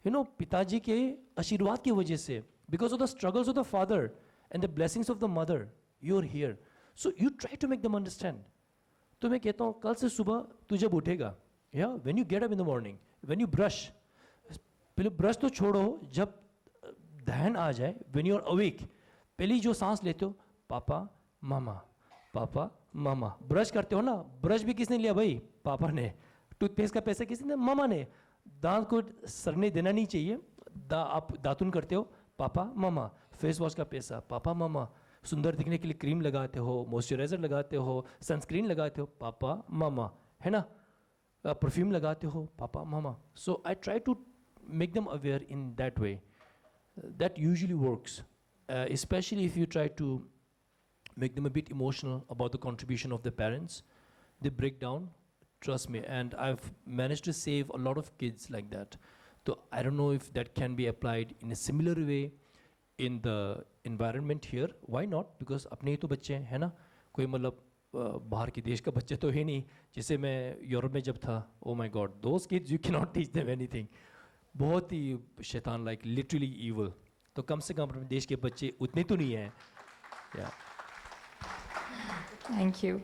यू नो, पिताजी के आशीर्वाद की वजह से, because of the struggles of the father and the blessings of the mother, you are here. So you try to make them understand. तो मैं कहता हूँ कल से सुबह तू जब उठेगा, या when you get up in the morning, when you brush, पहले ब्रश तो छोड़ो, जब ध्यान आ जाए, व्हेन यू आर अवेक, पहली जो सांस लेते हो, पापा मामा, पापा मामा। ब्रश करते हो ना, ब्रश भी किसने लिया भाई? पापा ने। टूथपेस्ट का पैसा किसने दिया? मामा ने। दांत को सरने देना नहीं चाहिए, आप दातुन करते हो, पापा मामा। फेस वॉश का पैसा, पापा मामा। सुंदर दिखने के लिए क्रीम लगाते हो, मॉइस्चराइजर लगाते हो, सनस्क्रीन लगाते हो, पापा मामा, है ना। perfume लगाते हो पापा mama. So I try to make them aware in that way. That usually works, especially if you try to make them a bit emotional about the contribution of their parents. They break down, trust me, and I've managed to save a lot of kids like that. So I don't know if that can be applied in a similar way in the environment here. Why not? Because अपने ही तो बच्चे हैं ना, कोई मतलब बाहर के देश का बच्चे तो है नहीं. जैसे मैं यूरोप में जब था, oh my God, those kids you cannot teach them anything. बहुत ही शैतान like literally evil. तो कम से कम अपने देश के बच्चे उतने तो नहीं हैं. Yeah. Thank you.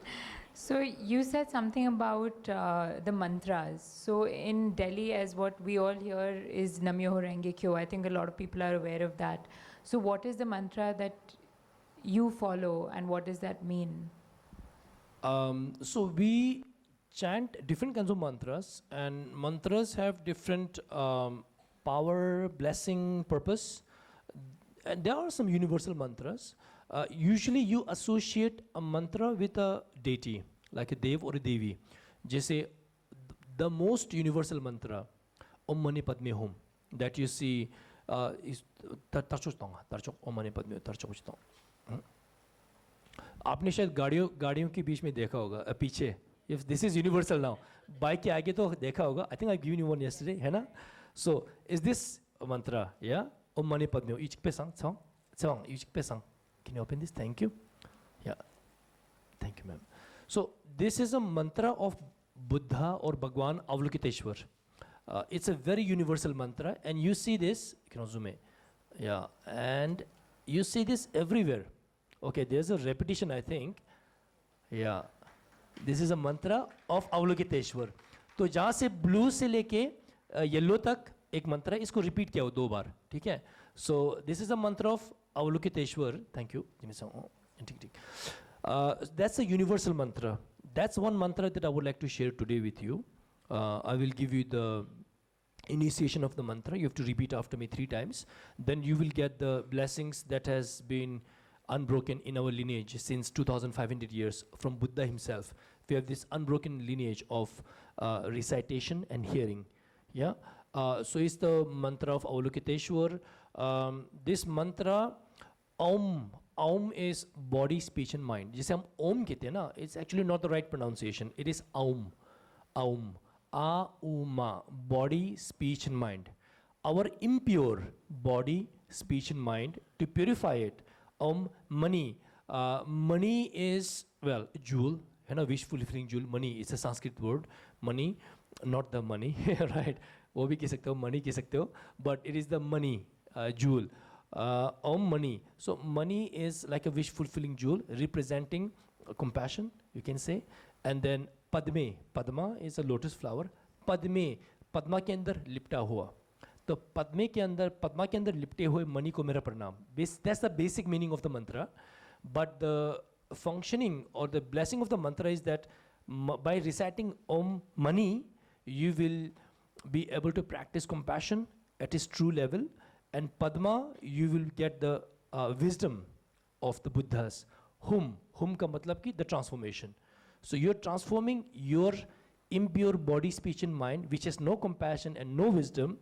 So you said something about the mantras. So in Delhi, as what we all hear is Namyoho Renge Kyo. I think a lot of people are aware of that. So what is the mantra that you follow, and what does that mean? So we chant different kinds of mantras, and mantras have different power, blessing, purpose. And there are some universal mantras. Usually you associate a mantra with a deity, like a dev or a devi. Jesse, the most universal mantra, Om Mani Padme Hum, that you see is Tarchok Om Mani Padme Tarchok. आपने शायद गाड़ियों के बीच में देखा होगा पीछे. If this is universal now, bike के आगे तो देखा होगा. I think I've given you one yesterday, है ना? So is this a mantra? Yeah. Om Mani Padme Hum. 이직 배상, 성, 이직 배상. Can you open this? Thank you. Yeah. Thank you, ma'am. So this is a mantra of Buddha or Bhagwan Avalokiteshwar. It's a very universal mantra, and you see this. Can you zoom in? Yeah, and you see this everywhere. Okay, there's a repetition, I think. Yeah, this is a mantra of Avalokiteshwar. तो जहाँ से blue से लेके yellow तक एक मंत्र है, इसको repeat किया हो 2 बार, ठीक है? So this is a mantra of Avalokiteshwar. Thank you. That's a universal mantra. That's one mantra that I would like to share today with you. I will give you the initiation of the mantra. You have to repeat after me 3 times. Then you will get the blessings that has been unbroken in our lineage since 2,500 years from Buddha himself. We have this unbroken lineage of recitation and hearing. Yeah. So it's the mantra of Avalokiteshwar. This mantra, Aum is body, speech and mind. जैसे हम Om कहते हैं ना, it's actually not the right pronunciation. It is Aum. Auma, body, speech and mind. Our impure body, speech and mind, to purify it, money. Money is, well, jewel, है ना, wish fulfilling jewel. Money is a Sanskrit word. Money, not the money, right? वो भी कह सकते हो, money कह सकते हो, but it is the money, jewel. Money. So money is like a wish fulfilling jewel representing compassion, you can say. And then Padme. Padma is a lotus flower. Padme. Padma के अंदर लिपटा हुआ. तो पद्मे के अंदर लिपटे हुए मणि को मेरा प्रणाम. That's the basic meaning of the mantra. But the functioning or the blessing of the mantra is that by reciting Om Mani, you will be able to practice compassion at its true level. And Padma, you will get the wisdom of the Buddhas. Hum ka matlab ki the transformation. So you're transforming your impure body, speech and mind, which has no compassion and no wisdom,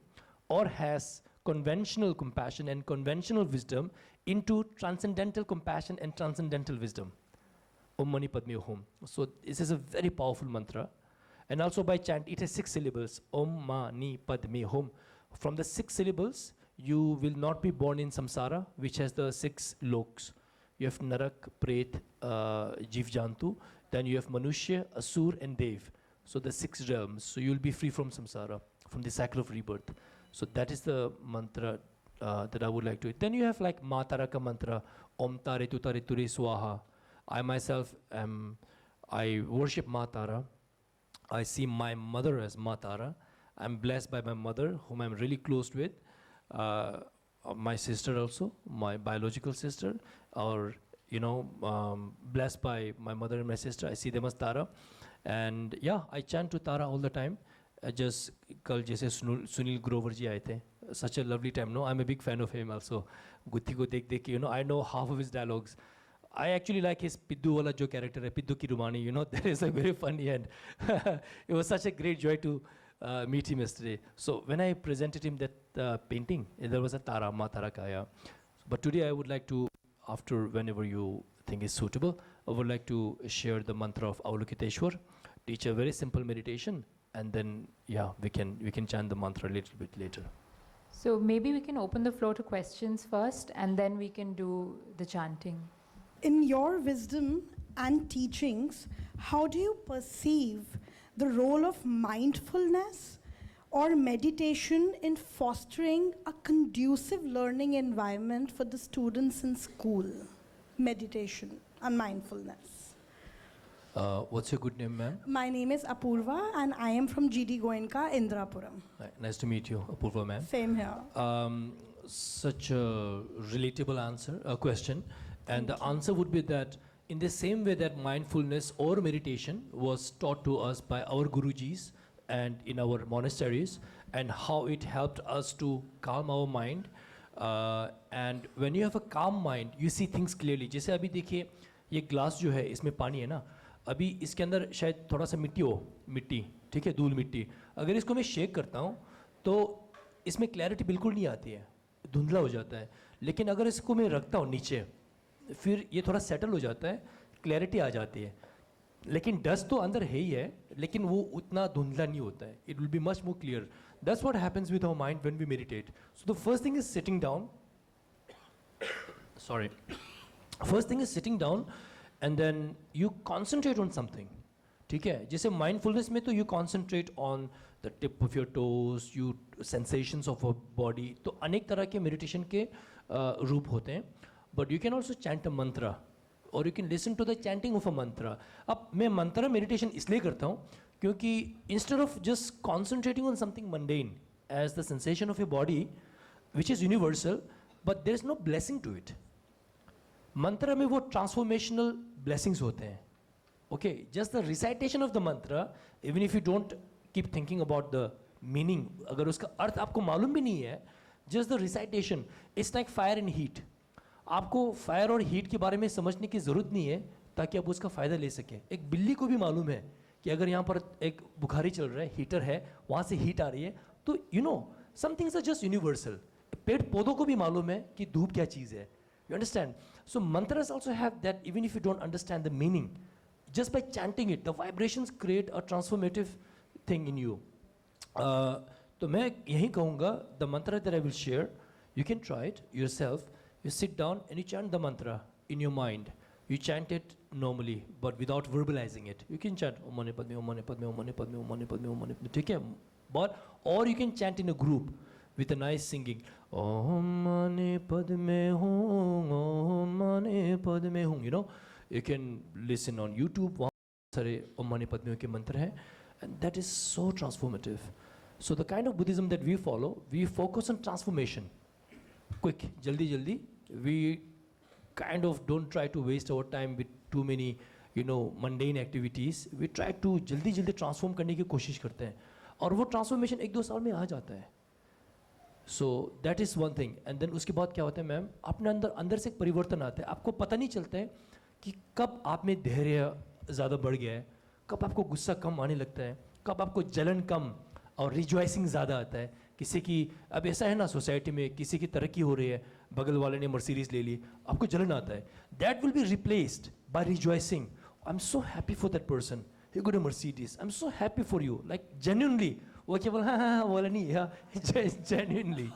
or has conventional compassion and conventional wisdom, into transcendental compassion and transcendental wisdom. Om Mani Padme Hum. So this is a very powerful mantra. And also by chant, it has 6 syllables. Om Mani Padme Hum. From the 6 syllables, you will not be born in samsara, which has the 6 loks. You have Narak, Pret, Jiv Jantu. Then you have Manushya, Asur, and Dev. So the 6 realms. So you'll be free from samsara, from the cycle of rebirth. So that is the mantra that I would like to. Then you have like Mataraka mantra, Om Tare Tutare Ture Swaha. I myself I worship Matara. I see my mother as Matara. I'm blessed by my mother, whom I'm really close with. My sister also, my biological sister, or blessed by my mother and my sister. I see them as Tara. And yeah, I chant to Tara all the time. Just kal jaise Sunil Grover ji aaye the. Such a lovely time. No, I'm a big fan of him also. Gutti ko dekh dekh, I know half of his dialogues. I actually like his Piddu wala jo character hai, Piddu ki Rumani, you know, that is a very funny and it was such a great joy to meet him yesterday. So when I presented him that painting, there was a Tara, Ma Tara Kaya. But today I would like to, after whenever you think is suitable, I would like to share the mantra of Avalokiteshwar, teach a very simple meditation, and then we can chant the mantra a little bit later. So maybe we can open the floor to questions first, and then we can do the chanting. In your wisdom and teachings, how do you perceive the role of mindfulness or meditation in fostering a conducive learning environment for the students in school? Meditation and mindfulness. What's your good name, ma'am? My name is Apurva and I am from GD Goenka, Indrapuram. Nice to meet you, Apurva, ma'am. Same here. Such a relatable question. And the answer would be that in the same way that mindfulness or meditation was taught to us by our Gurujis and in our monasteries, and how it helped us to calm our mind. And when you have a calm mind, you see things clearly. जैसे अभी देखिए ये glass जो है इसमें पानी है ना, अभी इसके अंदर शायद थोड़ा सा मिट्टी, ठीक है, धूल मिट्टी. अगर इसको मैं शेक करता हूँ तो इसमें क्लैरिटी बिल्कुल नहीं आती है, धुंधला हो जाता है. लेकिन अगर इसको मैं रखता हूँ नीचे, फिर ये थोड़ा सेटल हो जाता है, क्लैरिटी आ जाती है. लेकिन डस्ट तो अंदर है ही है, लेकिन वो उतना धुंधला नहीं होता है. It will be much more clear. That's what happens with our mind when we meditate. So the first thing is sitting down. Sorry. First thing is sitting down, and then you concentrate on something. ठीक है, जैसे mindfulness में तो you concentrate on the tip of your toes, you sensations of your body. तो अनेक तरह के meditation के रूप होते हैं. But you can also chant a mantra, or you can listen to the chanting of a mantra. अब मैं mantra meditation इसलिए करता हूँ क्योंकि instead of just concentrating on something mundane as the sensation of your body, which is universal, but there is no blessing to it. Mantra में वो transformational blessings होते हैं. Okay, just the recitation of the mantra, even if you don't keep thinking about the meaning, अगर उसका अर्थ आपको मालूम भी नहीं है, just the recitation, it's like fire and heat. आपको फायर और हीट के बारे में समझने की ज़रूरत नहीं है ताकि आप उसका फ़ायदा ले सकें. एक बिल्ली को भी मालूम है कि अगर यहाँ पर एक बुखारी चल रहा है, हीटर है, वहाँ से हीट आ रही है, तो you know some things are just universal. पेड़ पौधों को भी मालूम है कि धूप क्या चीज़ है. You understand? So mantras also have that, even if you don't understand the meaning, just by chanting it, the vibrations create a transformative thing in you. तो मैं यही कहूँगा, the mantra that I will share, you can try it yourself. You sit down and you chant the mantra in your mind. You chant it normally, but without verbalizing it. You can chant Om Mani Padme, Om Mani Padme, Om Mani Padme, Om Mani Padme, Om Mani Padme. ठीक है? But or you can chant in a group with a nice singing. Om Mani Padme Hum, Om Mani Padme Hum. You know, you can listen on YouTube. वहाँ सारे Om Mani Padme के मंत्र हैं, and that is so transformative. So the kind of Buddhism that we follow, we focus on transformation. Quick, jaldi. We kind of don't try to waste our time with too many, you know, mundane activities. We try to जल्दी transform करने की कोशिश करते हैं, और वो transformation 1-2 साल में आ जाता है. So that is one thing. And then उसके बाद क्या होता है मैम, अपने अंदर से एक परिवर्तन आता है. आपको पता नहीं चलता है कि कब आप में धैर्य ज़्यादा बढ़ गया है, कब आपको गुस्सा कम आने लगता है, कब आपको जलन कम और रिजॉइसिंग ज़्यादा आता है. किसी की अब ऐसा है ना सोसाइटी में, किसी की तरक्की हो रही है, बगल वाले ने मर्सिडीज ले ली, आपको जलन आता है. That will be replaced by rejoicing. I am so happy for that person, he got a Mercedes, I am so happy for you. Like genuinely, वो केवल हाँ बोला नहीं, हाँ genuinely.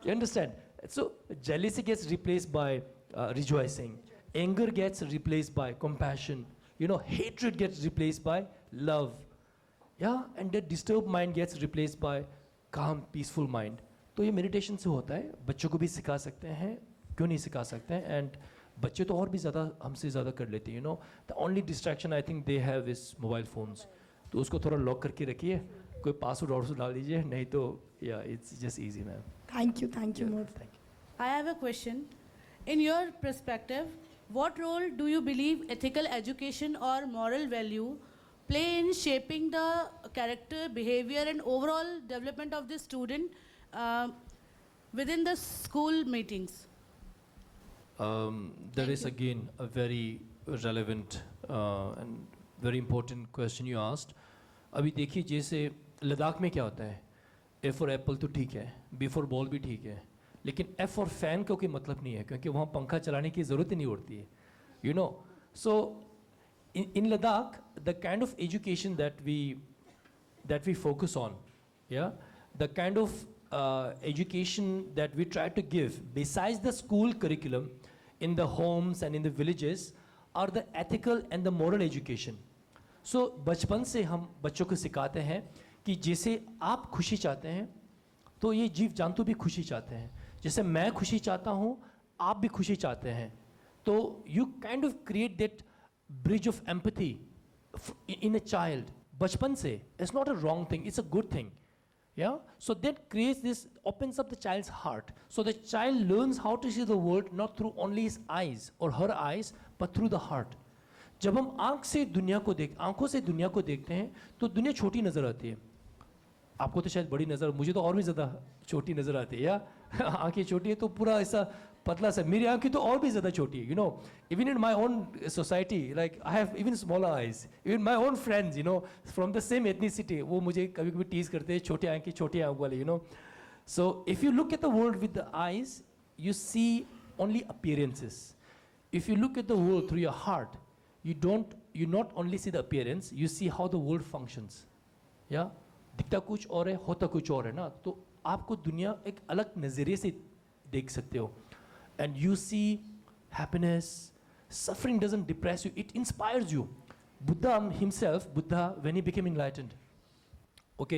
You understand? So jealousy gets replaced by rejoicing. Anger gets replaced by compassion. You know, hatred gets replaced by love. Yeah, and that disturbed mind gets replaced by calm, peaceful mind. तो ये meditation से होता है. बच्चों को भी सिखा सकते हैं, क्यों नहीं सिखा सकते हैं. एंड बच्चे तो और भी ज़्यादा हमसे ज़्यादा कर लेते हैं. You know, the only distraction I think they have is mobile phones. तो उसको थोड़ा लॉक करके रखिए, कोई पासवर्ड और डाल दीजिए, नहीं तो या it's just easy ma'am. Thank you, Mood. Thank you. I have a question. In your perspective, what role do you believe ethical education or moral value play in shaping the character, behavior, and overall development of the student within the school meetings? That is again a very relevant and very important question you asked. अभी देखिए जैसे लद्दाख में क्या होता है, A for apple तो ठीक है, B for ball भी ठीक है, लेकिन F for fan का कोई मतलब नहीं है क्योंकि वहाँ पंखा चलाने की ज़रूरत ही नहीं होती है, you know. So in Ladakh, the kind of education that we focus on, yeah, the kind of education that we try to give besides the school curriculum in the homes and in the villages are the ethical and the moral education. So बचपन से हम बच्चों को सिखाते हैं कि जैसे आप खुशी चाहते हैं तो ये जीव जंतु भी खुशी चाहते हैं, जैसे मैं खुशी चाहता हूँ आप भी खुशी चाहते हैं, तो you kind of create that bridge of empathy in a child बचपन से. It's not a wrong thing, it's a good thing. Yeah, so that creates this, opens up the child's heart, so the child learns how to see the world not through only his eyes or her eyes but through the heart. जब हम आंखों से दुनिया को देखते हैं तो दुनिया छोटी नजर आती है. आपको तो शायद बड़ी नजर, मुझे तो और भी ज़्यादा छोटी नजर आती है. या आंखें छोटी है तो पूरा ऐसा पतला सा, मेरी आंखें तो और भी ज़्यादा छोटी है. You know, even in my own society, like I have even smaller eyes. Even my own friends, you know, from the same ethnicity, वो मुझे कभी-कभी टीज करते हैं छोटे आंख वाले, you know. So if you look at the world with the eyes, you see only appearances. If you look at the world through your heart, you not only see the appearance, you see how the world functions. Yeah, दिखता कुछ और है, होता कुछ और है ना, तो आपको दुनिया एक अलग नज़रिए से देख सकते हो. And you see happiness, suffering doesn't depress you, it inspires you. Buddha himself, when he became enlightened, what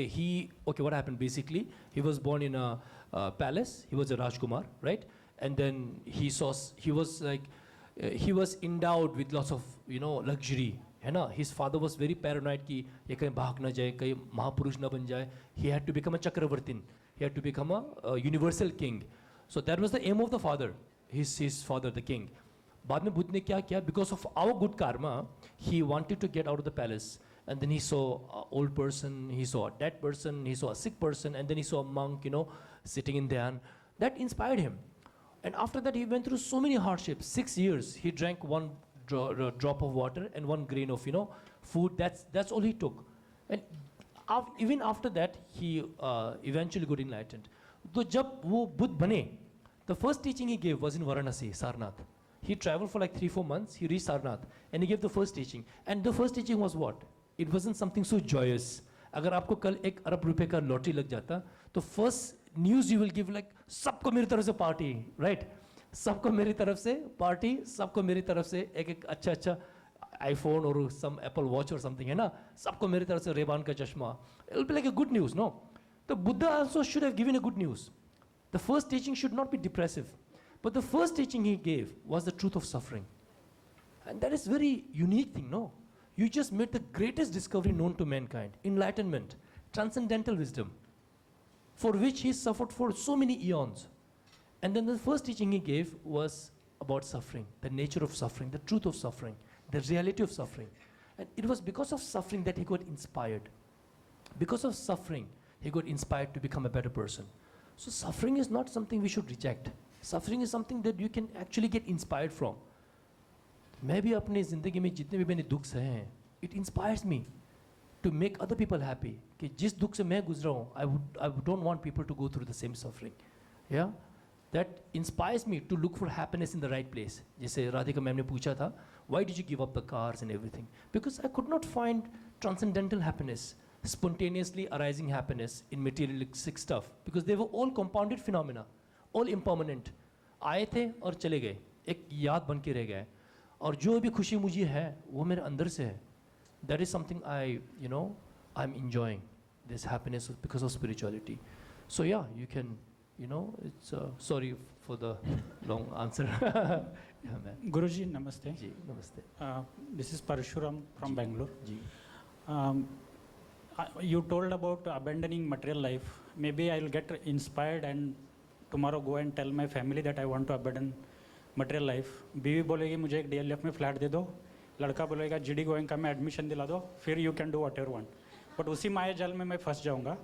happened basically? He was born in a palace, he was a Rajkumar, right? And then he was endowed with lots of, you know, luxury. है ना? His father was very paranoid कि ये कहीं भाग ना जाए, कहीं महापुरुष ना बन जाए. He had to become a Chakravartin. He had to become a universal king. So that was the aim of the father, his father, the king. बाद में बुद्ध ने क्या किया? Because of our good karma, he wanted to get out of the palace. And then he saw an old person, he saw a dead person, he saw a sick person, and then he saw a monk, you know, sitting in dhyan. That inspired him. And after that, he went through so many hardships. 6 years, he drank one drop of water and one grain of, you know, food. That's all he took. And even after that, he eventually got enlightened. So जब वो बुद्ध बने, the first teaching he gave was in Varanasi, Sarnath. He traveled for like 3-4 months. He reached Sarnath, and he gave the first teaching. And the first teaching was what? It wasn't something so joyous. अगर आपको कल 1 अरब रुपए का lottery लग जाता, तो first news you will give like सबको मेरी तरफ से पार्टी, right? सबको मेरी तरफ से पार्टी, सबको मेरी तरफ से एक अच्छा iPhone or some Apple Watch or something, है ना? सबको मेरी तरफ से रेबान का चश्मा. It will be like a good news, no? The Buddha also should have given a good news. The first teaching should not be depressive, but the first teaching he gave was the truth of suffering. And that is very unique thing, no? You just made the greatest discovery known to mankind, enlightenment, transcendental wisdom, for which he suffered for so many eons. And then the first teaching he gave was about suffering, the nature of suffering, the truth of suffering, the reality of suffering. And it was because of suffering that he got inspired. Because of suffering, he got inspired to become a better person. So suffering is not something we should reject. Suffering is something that you can actually get inspired from. मैं भी अपनी ज़िंदगी में जितने भी मैंने दुख सहे हैं, it inspires me to make other people happy. कि जिस दुख से मैं गुजरा हूँ, I don't want people to go through the same suffering. Yeah, that inspires me to look for happiness in the right place. जैसे राधिका मैम ने पूछा था, why did you give up the cars and everything? Because I could not find transcendental happiness, spontaneously arising happiness in materialistic stuff, because they were all compounded phenomena, all impermanent. आए थे और चले गए, एक याद बन के रह गए. और जो भी खुशी मुझे है वो मेरे अंदर से है. That is something I'm enjoying, this happiness because of spirituality. So yeah, you can, it's sorry for the long answer. Yeah, man. Guruji, namaste. Ji, namaste. This is Parshuram from Bangalore. Ji. You told about abandoning material life. Maybe I'll get inspired and tomorrow go and tell my family that I want to abandon material life. बीवी बोलेगी मुझे एक DLF में flat दे दो, लड़का बोलेगा GD Goenka में admission दिला दो, फिर you can do whatever you want. But उसी माया जाल में मैं फंस जाऊंगा.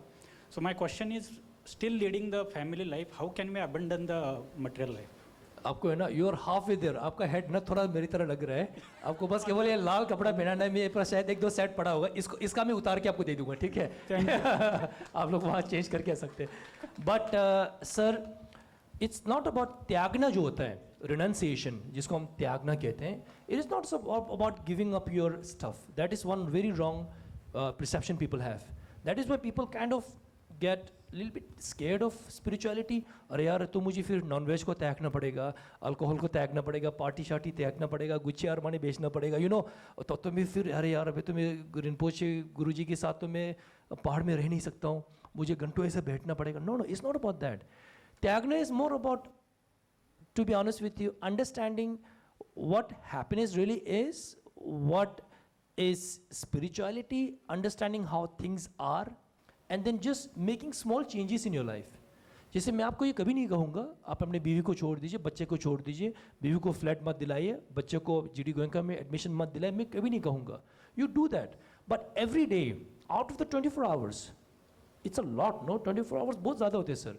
So my question is, still leading the family life, how can we abandon the material life? आपको है ना, you are halfway there, आपका हेड ना थोड़ा मेरी तरह लग रहा है, आपको बस केवल ये लाल कपड़ा पहनाना है, मेरे पास शायद 1-2 सेट पड़ा होगा, इसका मैं उतार के आपको दे दूंगा, ठीक है? आप लोग वहाँ चेंज करके आ सकते हैं। But sir, it's not about त्यागना जो होता है, रिनंसिएशन जिसको हम त्यागना कहते हैं, it is not about giving up your stuff. That is one very wrong perception people have. That is why people kind of get little bit scared of spirituality. अरे यार तो मुझे फिर नॉनवेज को त्यागना पड़ेगा, अल्कोहल को त्यागना पड़ेगा, पार्टी शार्टी त्यागना पड़ेगा, गुच्छे अरमाने बेचना पड़ेगा, यू नो, तो मैं फिर अरे यार अभी तो मैं रिनपोचे गुरुजी के साथ तो मैं पहाड़ में रह नहीं सकता हूँ, मुझे घंटों ऐसे बैठना पड़ेगा। No no, it's not about that. त्यागना is more about, to be honest with you, understanding what happiness really is, what is spirituality, understanding how things are, and then just making small changes in your life. जैसे मैं आपको ये कभी नहीं कहूँगा आप अपने बीवी को छोड़ दीजिए, बच्चे को छोड़ दीजिए, बीवी को फ्लैट मत दिलाइए, बच्चे को जीडी गोयंका में एडमिशन मत दिलाइए, मैं कभी नहीं कहूँगा। You do that, but every day out of the 24 hours, it's a lot, no? 24 hours बहुत ज़्यादा होते हैं सर।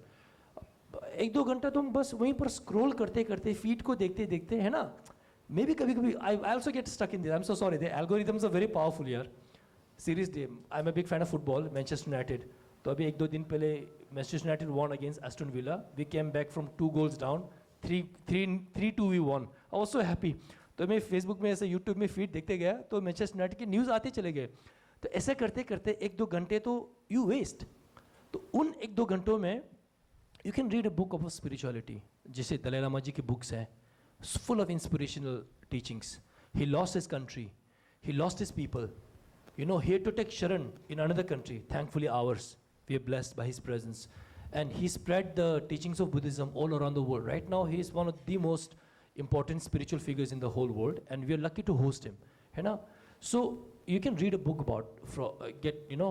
1-2 घंटा तुम बस वहीं पर स्क्रॉल करते करते, फीड को देखते देखते, है ना? मे बी कभी कभी I also get stuck in this, I am so sorry, the algorithms are very powerful यार, seriously. I am a big fan of football, Manchester United. तो अभी 1-2 दिन पहले Manchester United won against Aston Villa, we came back from 2 goals down, 3-2 we won, I was so happy. तो मैं Facebook में ऐसे YouTube में फीड देखते गया तो मैनचेस्टर यूनाइटेड की न्यूज़ आते चले गए। तो ऐसे करते करते 1-2 घंटे तो यू वेस्ट। तो उन 1-2 घंटों में you can read a book of spirituality, जैसे दलाई लामा जी की बुक्स हैं, full of inspirational teachings. He lost his country, he lost his people, you know, he had to take sharan in another country, thankfully ours, we are blessed by his presence, and he spread the teachings of Buddhism all around the world. Right now he is one of the most important spiritual figures in the whole world, and we are lucky to host him, है ना? So you can read a book about,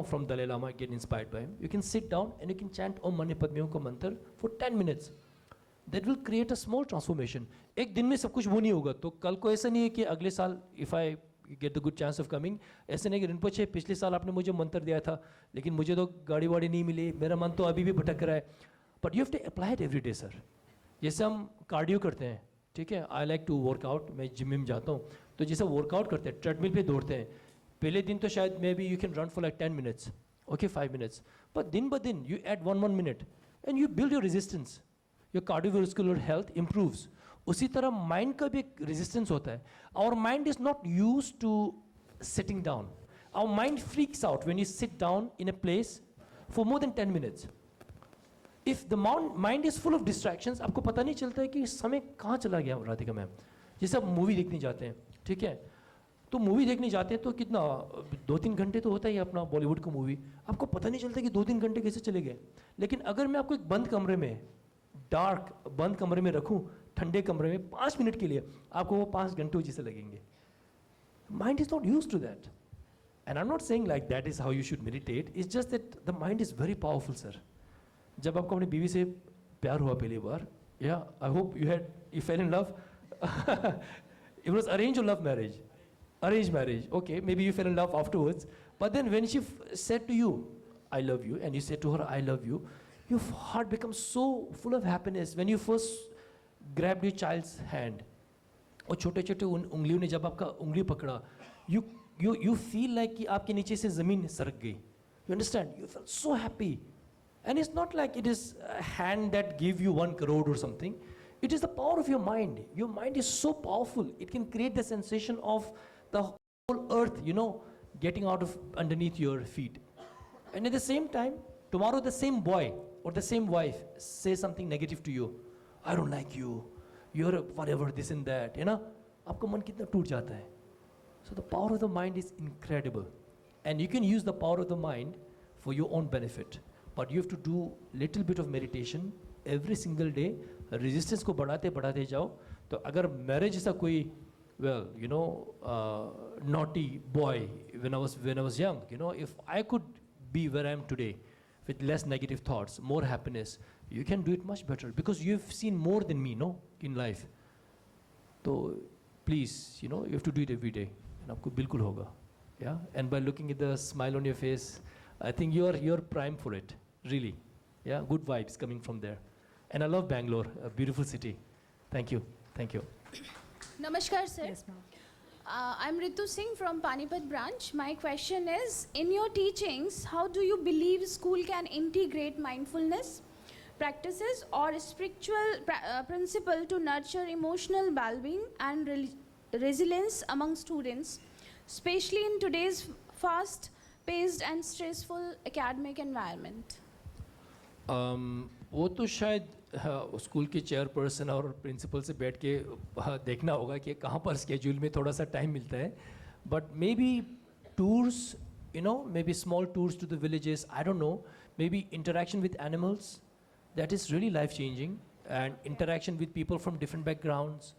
from Dalai Lama, get inspired by him. You can sit down and you can chant Om Mani Padme Hum ka mantra for 10 minutes. That will create a small transformation. एक दिन में सब कुछ वो नहीं होगा, तो कल को ऐसा नहीं है कि अगले साल if I get the good chance of coming, ऐसे नहीं कि रिनपोचे पिछले साल आपने मुझे मंत्र दिया था लेकिन मुझे तो गाड़ी वाड़ी नहीं मिली, मेरा मन तो अभी भी भटक रहा है। But you have to apply it every day, sir. जैसे हम कार्डियो करते हैं, ठीक है, आई लाइक टू वर्कआउट, मैं जिम में जाता हूँ, तो जैसे वर्कआउट करते हैं, ट्रेडमिल पे दौड़ते हैं, पहले दिन तो शायद maybe you can run for like 10 minutes, okay 5 minutes, but दिन ब दिन you add 1 minute and you build your resistance, your cardiovascular health improves. उसी तरह माइंड का भी एक रेजिस्टेंस होता है। Our mind is not use to sitting down, our mind freaks out when you sit down in a place for more than 10 minutes. If the mind is full of distractions, आपको पता नहीं चलता है कि समय कहाँ चला गया। राधिका मैम, जैसे आप मूवी देखने जाते हैं, ठीक है, तो मूवी देखने जाते हैं तो कितना 2-3 घंटे तो होता ही है अपना बॉलीवुड का मूवी, आपको पता नहीं चलता कि 2-3 घंटे कैसे चले गए। लेकिन अगर मैं आपको एक बंद कमरे में, डार्क बंद कमरे में रखूं, ठंडे कमरे में 5 मिनट के लिए, आपको वो 5 घंटे जैसे लगेंगे। Mind is not used to that, and I am not saying like that is how you should meditate, it's just that the mind is very powerful sir. जब आपको अपनी बीवी से प्यार हुआ पहली बार, या I hope you fail in love, it was arranged or love marriage? Arranged marriage, okay, maybe you fell in love afterwards, but then when she said to you, I love you, and you said to her, I love you, your heart becomes so full of happiness when you first grabbed your child's hand. और छोटे छोटे उंगलियों ने जब आपका उंगली पकड़ा, you feel like कि आपके नीचे से ज़मीन सरक गई. You understand? You feel so happy. And it's not like it is a hand that give you 1 crore or something. It is the power of your mind. Your mind is so powerful. It can create the sensation of the whole earth, you know, getting out of underneath your feet. And at the same time, tomorrow the same boy or the same wife says something negative to you. I don't like you. You're a whatever, this and that. You know, आपका मन कितना टूट जाता है. So the power of the mind is incredible. And you can use the power of the mind for your own benefit. But you have to do little bit of meditation every single day. Resistance को बढ़ाते बढ़ाते जाओ. तो अगर marriage ऐसा कोई, well, you know, naughty boy when I was young, you know, if I could be where I am today with less negative thoughts, more happiness, you can do it much better because you've seen more than me, no, in life. So please, you know, you have to do it every day. And आपको बिल्कुल होगा, yeah. And by looking at the smile on your face, I think you're primed for it, really, yeah. Good vibes coming from there. And I love Bangalore, a beautiful city. Thank you. Thank you. Namaskar, sir. Yes, ma'am. I'm Ritu Singh from Panipat branch. My question is, in your teachings, how do you believe school can integrate mindfulness practices or spiritual principle to nurture emotional well-being and resilience among students, especially in today's fast-paced and stressful academic environment? वो तो शायद school के chairperson और principal से बैठ के देखना होगा कि कहाँ पर स्केड्यूल में थोड़ा सा टाइम मिलता है but maybe tours maybe small tours to the villages I don't know maybe interaction with animals that is really life changing and interaction with people from different backgrounds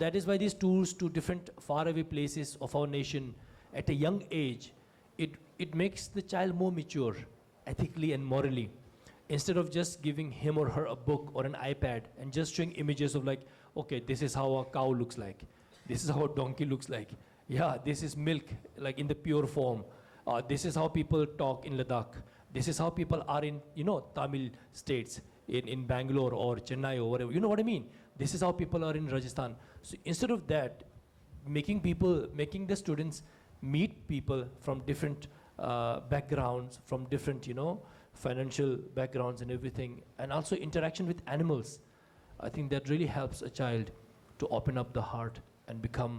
that is why these tours to different faraway places of our nation at a young age, it makes the child more mature ethically and morally. Instead of just giving him or her a book or an iPad and just showing images of like, okay, this is how a cow looks like, this is how a donkey looks like, yeah, this is milk like in the pure form, this is how people talk in Ladakh, this is how people are in Tamil states, in Bangalore or Chennai or whatever, you know what I mean? This is how people are in Rajasthan. So instead of that, making the students meet people from different backgrounds, from different, financial backgrounds and everything, and also interaction with animals, I think that really helps a child to open up the heart and become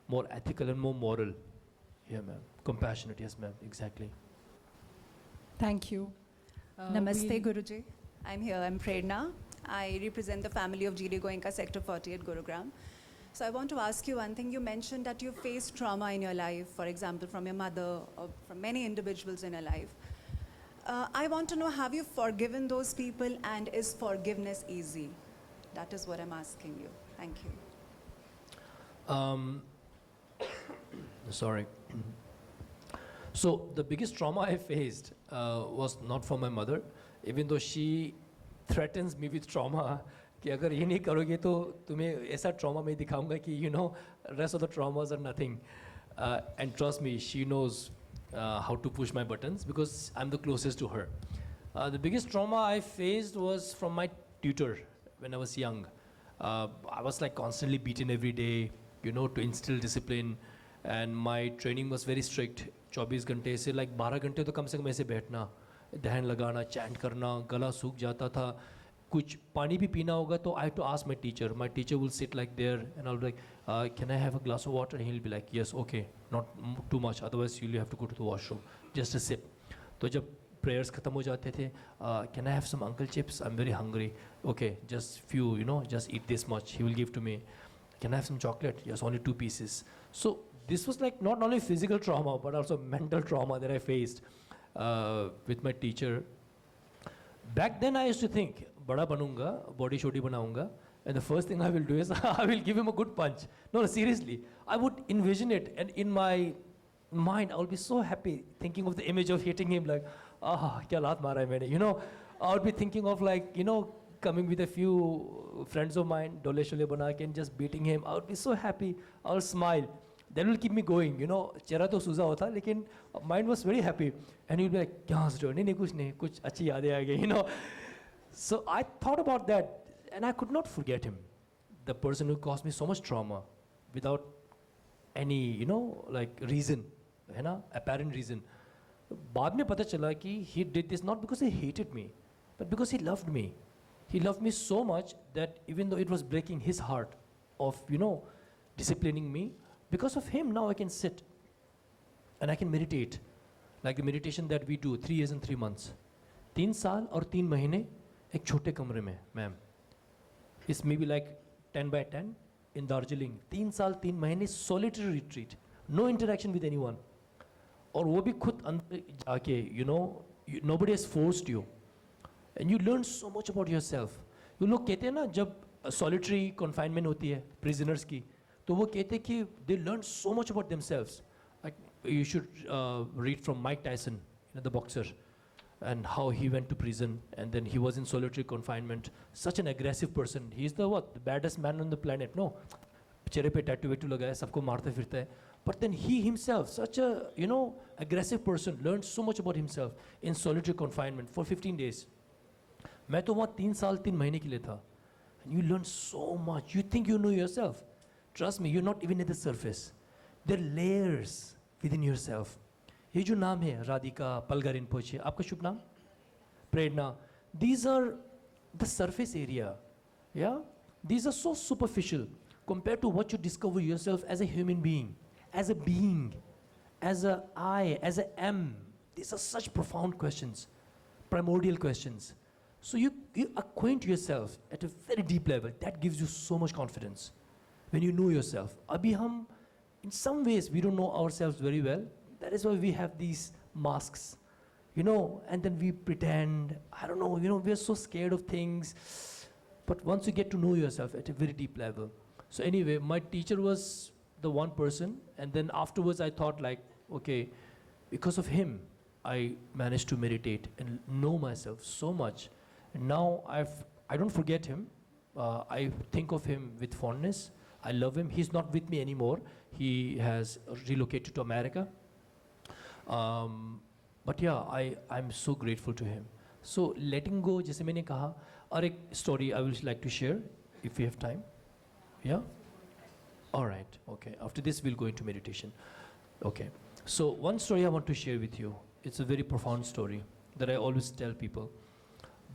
more ethical and more moral. Yeah, ma'am. Compassionate, yes, ma'am. Exactly. Thank you. Namaste, Guruji. I'm here. I'm Prerna. I represent the family of GD Goenka Sector 40 at Gurugram. So I want to ask you one thing. You mentioned that you faced trauma in your life, for example, from your mother or from many individuals in your life. I want to know, have you forgiven those people, and is forgiveness easy? That is what I'm asking you. Thank you. Sorry. So the biggest trauma I faced was not from my mother, even though she threatens me with trauma कि अगर ये नहीं करोगे तो तुम्हें ऐसा trauma में दिखाऊंगा कि rest of the traumas are nothing. And trust me, she knows how to push my buttons because I'm the closest to her. The biggest trauma I faced was from my tutor when I was young. I was like constantly beaten every day, to instill discipline, and my training was very strict. 24 घंटे से like 12 घंटे तो कम से कम ऐसे बैठना, ध्यान लगाना, chant करना, गला सूख जाता था. कुछ पानी भी पीना होगा तो I have to ask my teacher. My teacher will sit like there and I'll be like, can I have a glass of water? And he'll be like, yes, okay, not too much, otherwise you'll have to go to the washroom. Just a sip. तो जब prayers खत्म हो जाते थे, can I have some uncle chips? I'm very hungry. Okay, just few, just eat this much. He will give to me. Can I have some chocolate? Yes, only 2 pieces. So this was like not only physical trauma but also mental trauma that I faced with my teacher. Back then I used to think, बड़ा बनूंगा, body shoti बनाऊंगा, and the first thing I will do is I will give him a good punch. No, seriously, I would envision it, and in my mind I will be so happy thinking of the image of hitting him like, क्या लात मारा है मैंने, I would be thinking of like, coming with a few friends of mine, dole shole bana ke, and just beating him. I would be so happy, I will smile. That will keep me going, चेहरा तो सूजा होता लेकिन mind was very happy, and you'll be like, क्या हंस रहे हो? नहीं कुछ नहीं, कुछ अच्छी यादें आ गई, So I thought about that, and I could not forget him, the person who caused me so much trauma without any, like reason, apparent reason. बाद में पता चला कि he did this not because he hated me, but because he loved me. He loved me so much that even though it was breaking his heart of, disciplining me, because of him now I can sit and I can meditate, like the meditation that we do 3 years and 3 months. 3 साल और 3 महीने एक छोटे कमरे में, ma'am. It's maybe like 10 by 10 in Darjeeling. 3 साल 3 महीने solitary retreat, no interaction with anyone. और वो भी खुद अंदर जाके, nobody has forced you. And you learn so much about yourself. You लोग कहते हैं ना जब solitary confinement होती है prisoners की, तो वो कहते हैं कि they learn so much about themselves. Like you should read from Mike Tyson, the boxer, and how he went to prison and then he was in solitary confinement. Such an aggressive person. He is the baddest man on the planet. No, चेहरे पे tattoo लगाया, सबको मारता फिरता है. But then he himself, such a aggressive person, learned so much about himself in solitary confinement for 15 days. मैं तो वहाँ 3 साल 3 महीने के लिए था. and you learn so much. You think you know yourself. Trust me, you're not even at the surface. There are layers within yourself. ये जो नाम है Radhika, Palga Rinpoche, आपका शुभ नाम? Prerna. These are the surface area. Yeah? These are so superficial compared to what you discover yourself as a human being, as a being, as a I, as a M. These are such profound questions, primordial questions. So you acquaint yourself at a very deep level. That gives you so much confidence when you know yourself. Abhi hum, in some ways, we don't know ourselves very well. That is why we have these masks, you know, and then we pretend, I don't know, you know, we're so scared of things. But once you get to know yourself at a very deep level. So anyway, my teacher was the one person, and then afterwards I thought like, okay, because of him, I managed to meditate and know myself so much. And now I don't forget him. I think of him with fondness. I love him. He's not with me anymore. He has relocated to America. But yeah, I'm so grateful to him. So letting go, जैसे मैंने कहा, और एक story I would like to share if we have time. Yeah? All right, okay. After this, we'll go into meditation. Okay. So one story I want to share with you. It's a very profound story that I always tell people.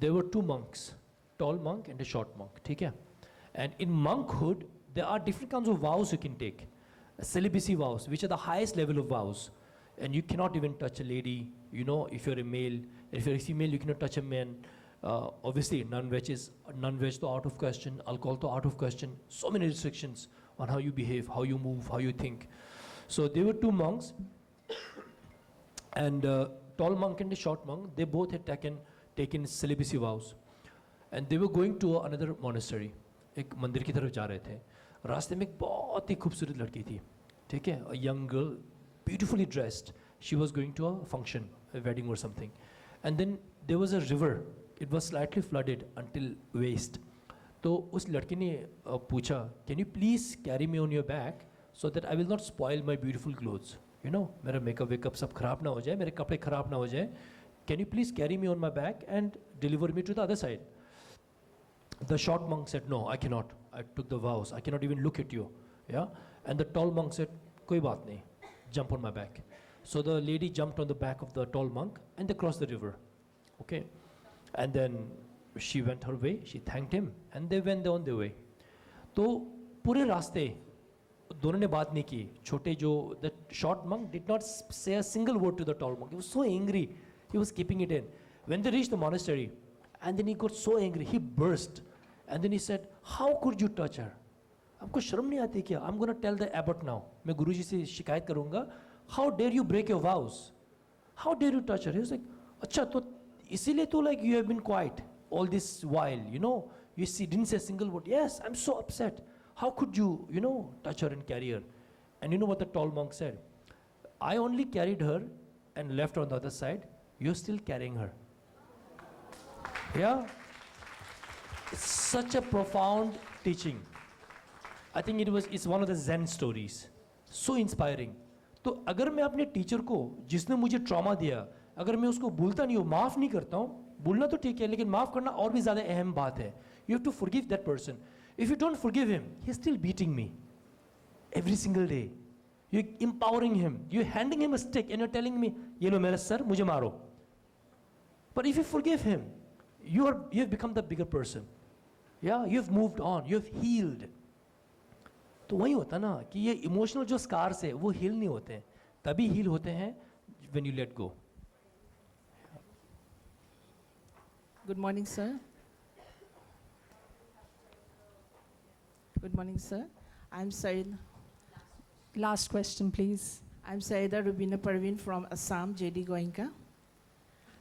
There were two monks, tall monk and a short monk. ठीक है? And in monkhood, there are different kinds of vows you can take. Celibacy vows, which are the highest level of vows. And you cannot even touch a lady, you know, if you're a male. If you're a female, you cannot touch a man. Obviously, non-veg to out of question, alcohol to out of question. So many restrictions on how you behave, how you move, how you think. So there were two monks, and tall monk and the short monk, they both had taken celibacy vows. And they were going to another monastery. एक मंदिर की तरफ जा रहे थे. रास्ते में एक बहुत ही खूबसूरत लड़की थी. ठीक है? A young girl, beautifully dressed. She was going to a function, a wedding or something. And then there was a river. It was slightly flooded until waist. तो उस लड़की ने पूछा, can you please carry me on your back so that I will not spoil my beautiful clothes? You know, मेरा makeup wake up सब खराब ना हो जाए, मेरे कपड़े खराब ना हो जाए. Can you please carry me on my back and deliver me to the other side? The short monk said, no, I cannot. I took the vows. I cannot even look at you. Yeah? And the tall monk said, कोई बात नहीं, jump on my back. So the lady jumped on the back of the tall monk and they crossed the river. Okay? And then she went her way, she thanked him, and they went on their way. तो पूरे रास्ते दोनों ने बात नहीं की. छोटे जो, the short monk did not say a single word to the tall monk. He was so angry. He was keeping it in. When they reached the monastery, and then he got so angry, he burst. And then he said, how could you touch her? आपको शर्म नहीं आती क्या? I'm going to tell the abbot now. मैं गुरुजी से शिकायत करूँगा. How dare you break your vows? How dare you touch her? He was like, अच्छा तो इसीलिए तो like you have been quiet all this while, you know? You see, didn't say a single word. Yes, I'm so upset. How could you, you know, touch her and carry her? And you know what the tall monk said? I only carried her and left her on the other side. You're still carrying her. Yeah? It's such a profound teaching. I think it's one of the Zen stories. So inspiring. तो अगर मैं अपने teacher को जिसने मुझे trauma दिया, अगर मैं उसको भूलता नहीं हूँ, माफ़ नहीं करता हूँ, भूलना तो ठीक है, लेकिन माफ़ करना और भी ज़्यादा अहम बात है. You have to forgive that person. If you don't forgive him, he's still beating me every single day. You're empowering him. You're handing him a stick and you're telling me, ये लो मेरा सर, मुझे मारो. But if you forgive him, you have become the bigger person. Yeah, you've moved on. You've healed. तो वही होता ना कि ये इमोशनल जो स्कार्स है वो हील नहीं होते हैं, तभी हील होते हैं when you let go. Good morning, sir. Good morning, sir. I'm Saida. Last question, please. I'm Saida Rubina Parveen from Assam, JD Goenka.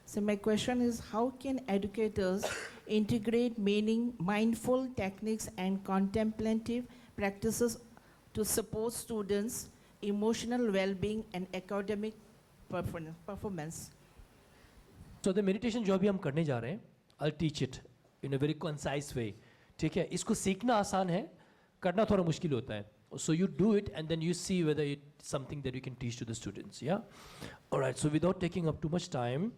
So my question is, how can educators integrate meaning, mindful techniques and contemplative practices to support students' emotional well-being and academic performance? So the meditation जो अभी हम करने जा रहे हैं, I'll teach it in a very concise way. ठीक है? इसको सीखना आसान है, करना थोड़ा मुश्किल होता है. So you do it and then you see whether it's something that you can teach to the students. Yeah? All right. So without taking up too much time,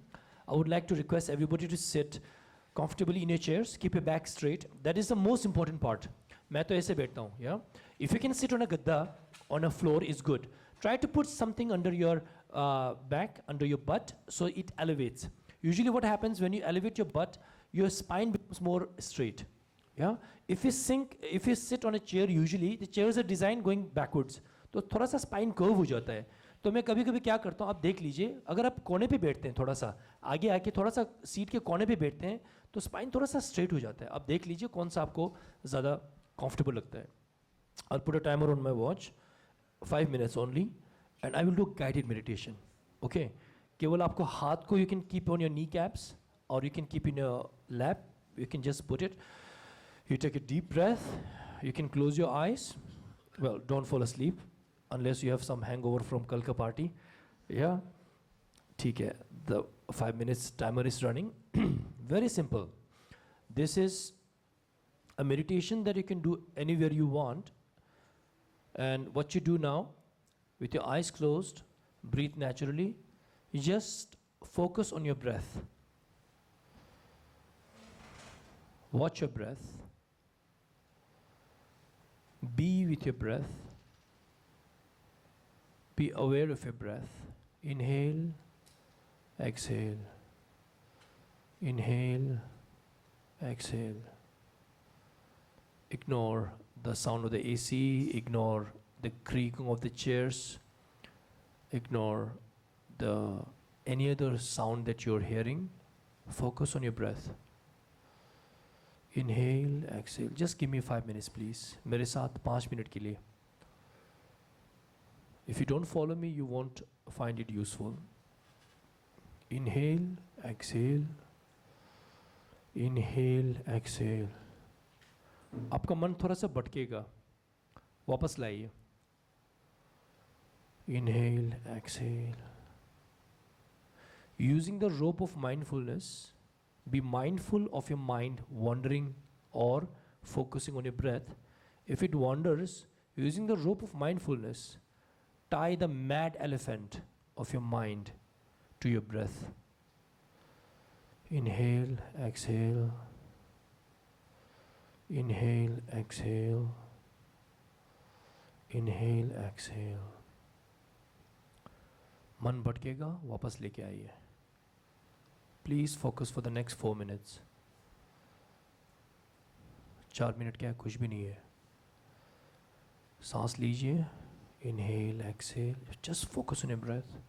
I would like to request everybody to sit comfortably in your chairs, keep your back straight. That is the most important part. मैं तो ऐसे बैठता हूँ, yeah? If you can sit on a gadda, on a floor is good. Try to put something under your back, under your butt, so it elevates. Usually what happens when you elevate your butt, your spine becomes more straight. Yeah? If you sit on a chair, usually the chairs are designed going backwards. तो थोड़ा सा spine curve हो जाता है. तो मैं कभी कभी क्या करता हूँ, आप देख लीजिए, अगर आप कोने पे बैठते हैं, थोड़ा सा आगे आके थोड़ा सा सीट के कोने पे बैठते हैं, तो स्पाइन थोड़ा सा स्ट्रेट हो जाता है. आप देख लीजिए कौन सा आपको ज़्यादा कंफर्टेबल लगता है. I'll put a timer on my watch, 5 minutes only, and I will do guided meditation. Okay? केवल आपको हाथ को you can keep on your kneecaps, or you can keep in your lap. You can just put it. You take a deep breath. You can close your eyes. Well, don't fall asleep unless you have some hangover from Kalka party. Yeah? ठीक है. The 5 minutes timer is running. Very simple. This is a meditation that you can do anywhere you want. And what you do now, with your eyes closed, breathe naturally. You just focus on your breath. Watch your breath. Be with your breath. Be aware of your breath. Inhale, exhale. Inhale, exhale. Ignore the sound of the AC, ignore the creaking of the chairs, ignore any other sound that you're hearing. Focus on your breath. Inhale, exhale. Just give me 5 minutes, please. मेरे साथ 5 minute के लिए. If you don't follow me, you won't find it useful. Inhale, exhale. Inhale, exhale. आपका मन थोड़ा सा भटकेगा, वापस लाइए. Inhale, exhale. Using the rope of mindfulness, be mindful of your mind wandering or focusing on your breath. If it wanders, using the rope of mindfulness, tie the mad elephant of your mind to your breath. Inhale, exhale. Inhale, exhale. Inhale, exhale. मन भटकेगा, वापस लेके आइए. Please focus for the next 4 minutes. 4 minute क्या है, कुछ भी नहीं है. सांस लीजिए. Inhale, exhale. Just focus on your breath.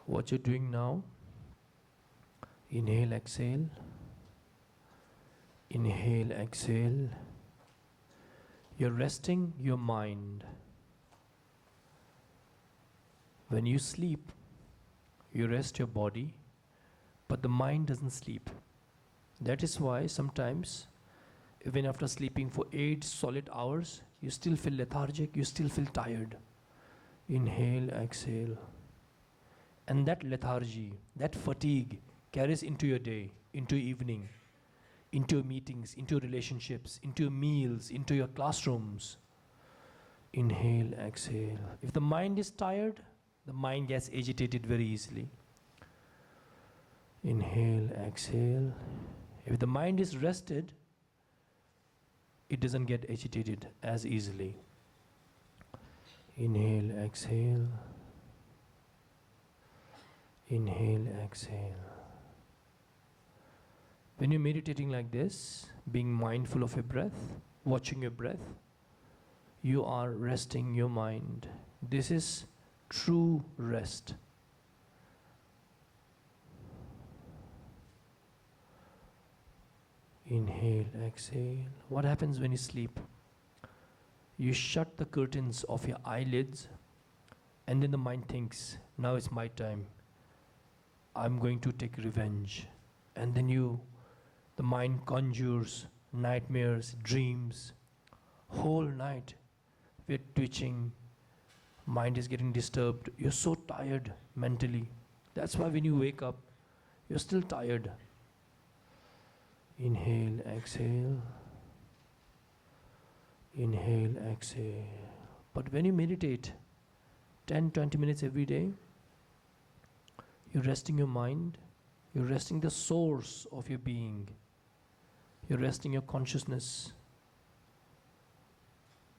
What you're doing now, inhale, exhale, inhale, exhale. You're resting your mind. When you sleep, you rest your body, but the mind doesn't sleep. That is why sometimes, even after sleeping for 8 solid hours, you still feel lethargic, you still feel tired. Inhale, exhale. And that lethargy, that fatigue carries into your day, into your evening, into your meetings, into your relationships, into your meals, into your classrooms. Inhale, exhale. If the mind is tired, the mind gets agitated very easily. Inhale, exhale. If the mind is rested, it doesn't get agitated as easily. Inhale, exhale. Inhale, exhale. When you're meditating like this, being mindful of your breath, watching your breath, you are resting your mind. This is true rest. Inhale, exhale. What happens when you sleep? You shut the curtains of your eyelids, and then the mind thinks, now it's my time. I'm going to take revenge. And then the mind conjures nightmares, dreams. Whole night, we're twitching, mind is getting disturbed. You're so tired mentally. That's why when you wake up, you're still tired. Inhale, exhale. Inhale, exhale. But when you meditate 10-20 minutes every day, you're resting your mind, you're resting the source of your being, you're resting your consciousness,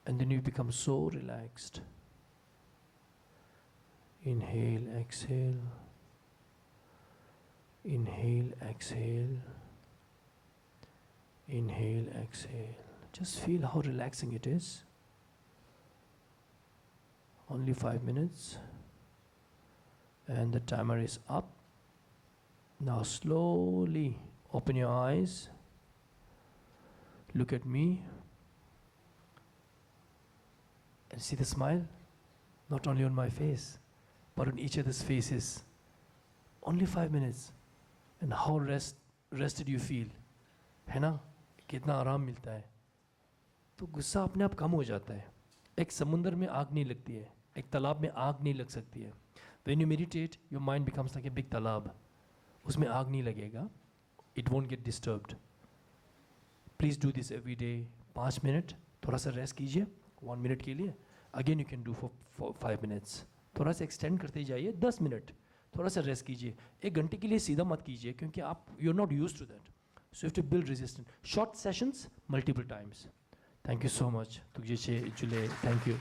and then you become so relaxed. Inhale, exhale. Inhale, exhale. Inhale, exhale. Just feel how relaxing it is. Only 5 minutes. And the timer is up. Now slowly open your eyes. Look at me. And see the smile? Not only on my face, but on each other's faces. Only 5 minutes. And how rested you feel? है ना? कितना आराम मिलता है. तो गुस्सा अपने आप कम हो जाता है. एक समुंदर में आग नहीं लगती है. एक तालाब में आग नहीं लग सकती है. When you meditate, your mind becomes like a big talab. उसमें आग नहीं लगेगा. It won't get disturbed. Please do this every day. 5 minutes. थोड़ा सा रेस्ट कीजिए 1 minute के लिए. Again you can do for 5 minutes. थोड़ा सा एक्सटेंड करते जाइए 10 मिनट. थोड़ा सा रेस्ट कीजिए. 1 घंटे के लिए सीधा मत कीजिए क्योंकि आप you're not used to that. So you have to build resistance. Short sessions, multiple times. Thank you so much. Thank you.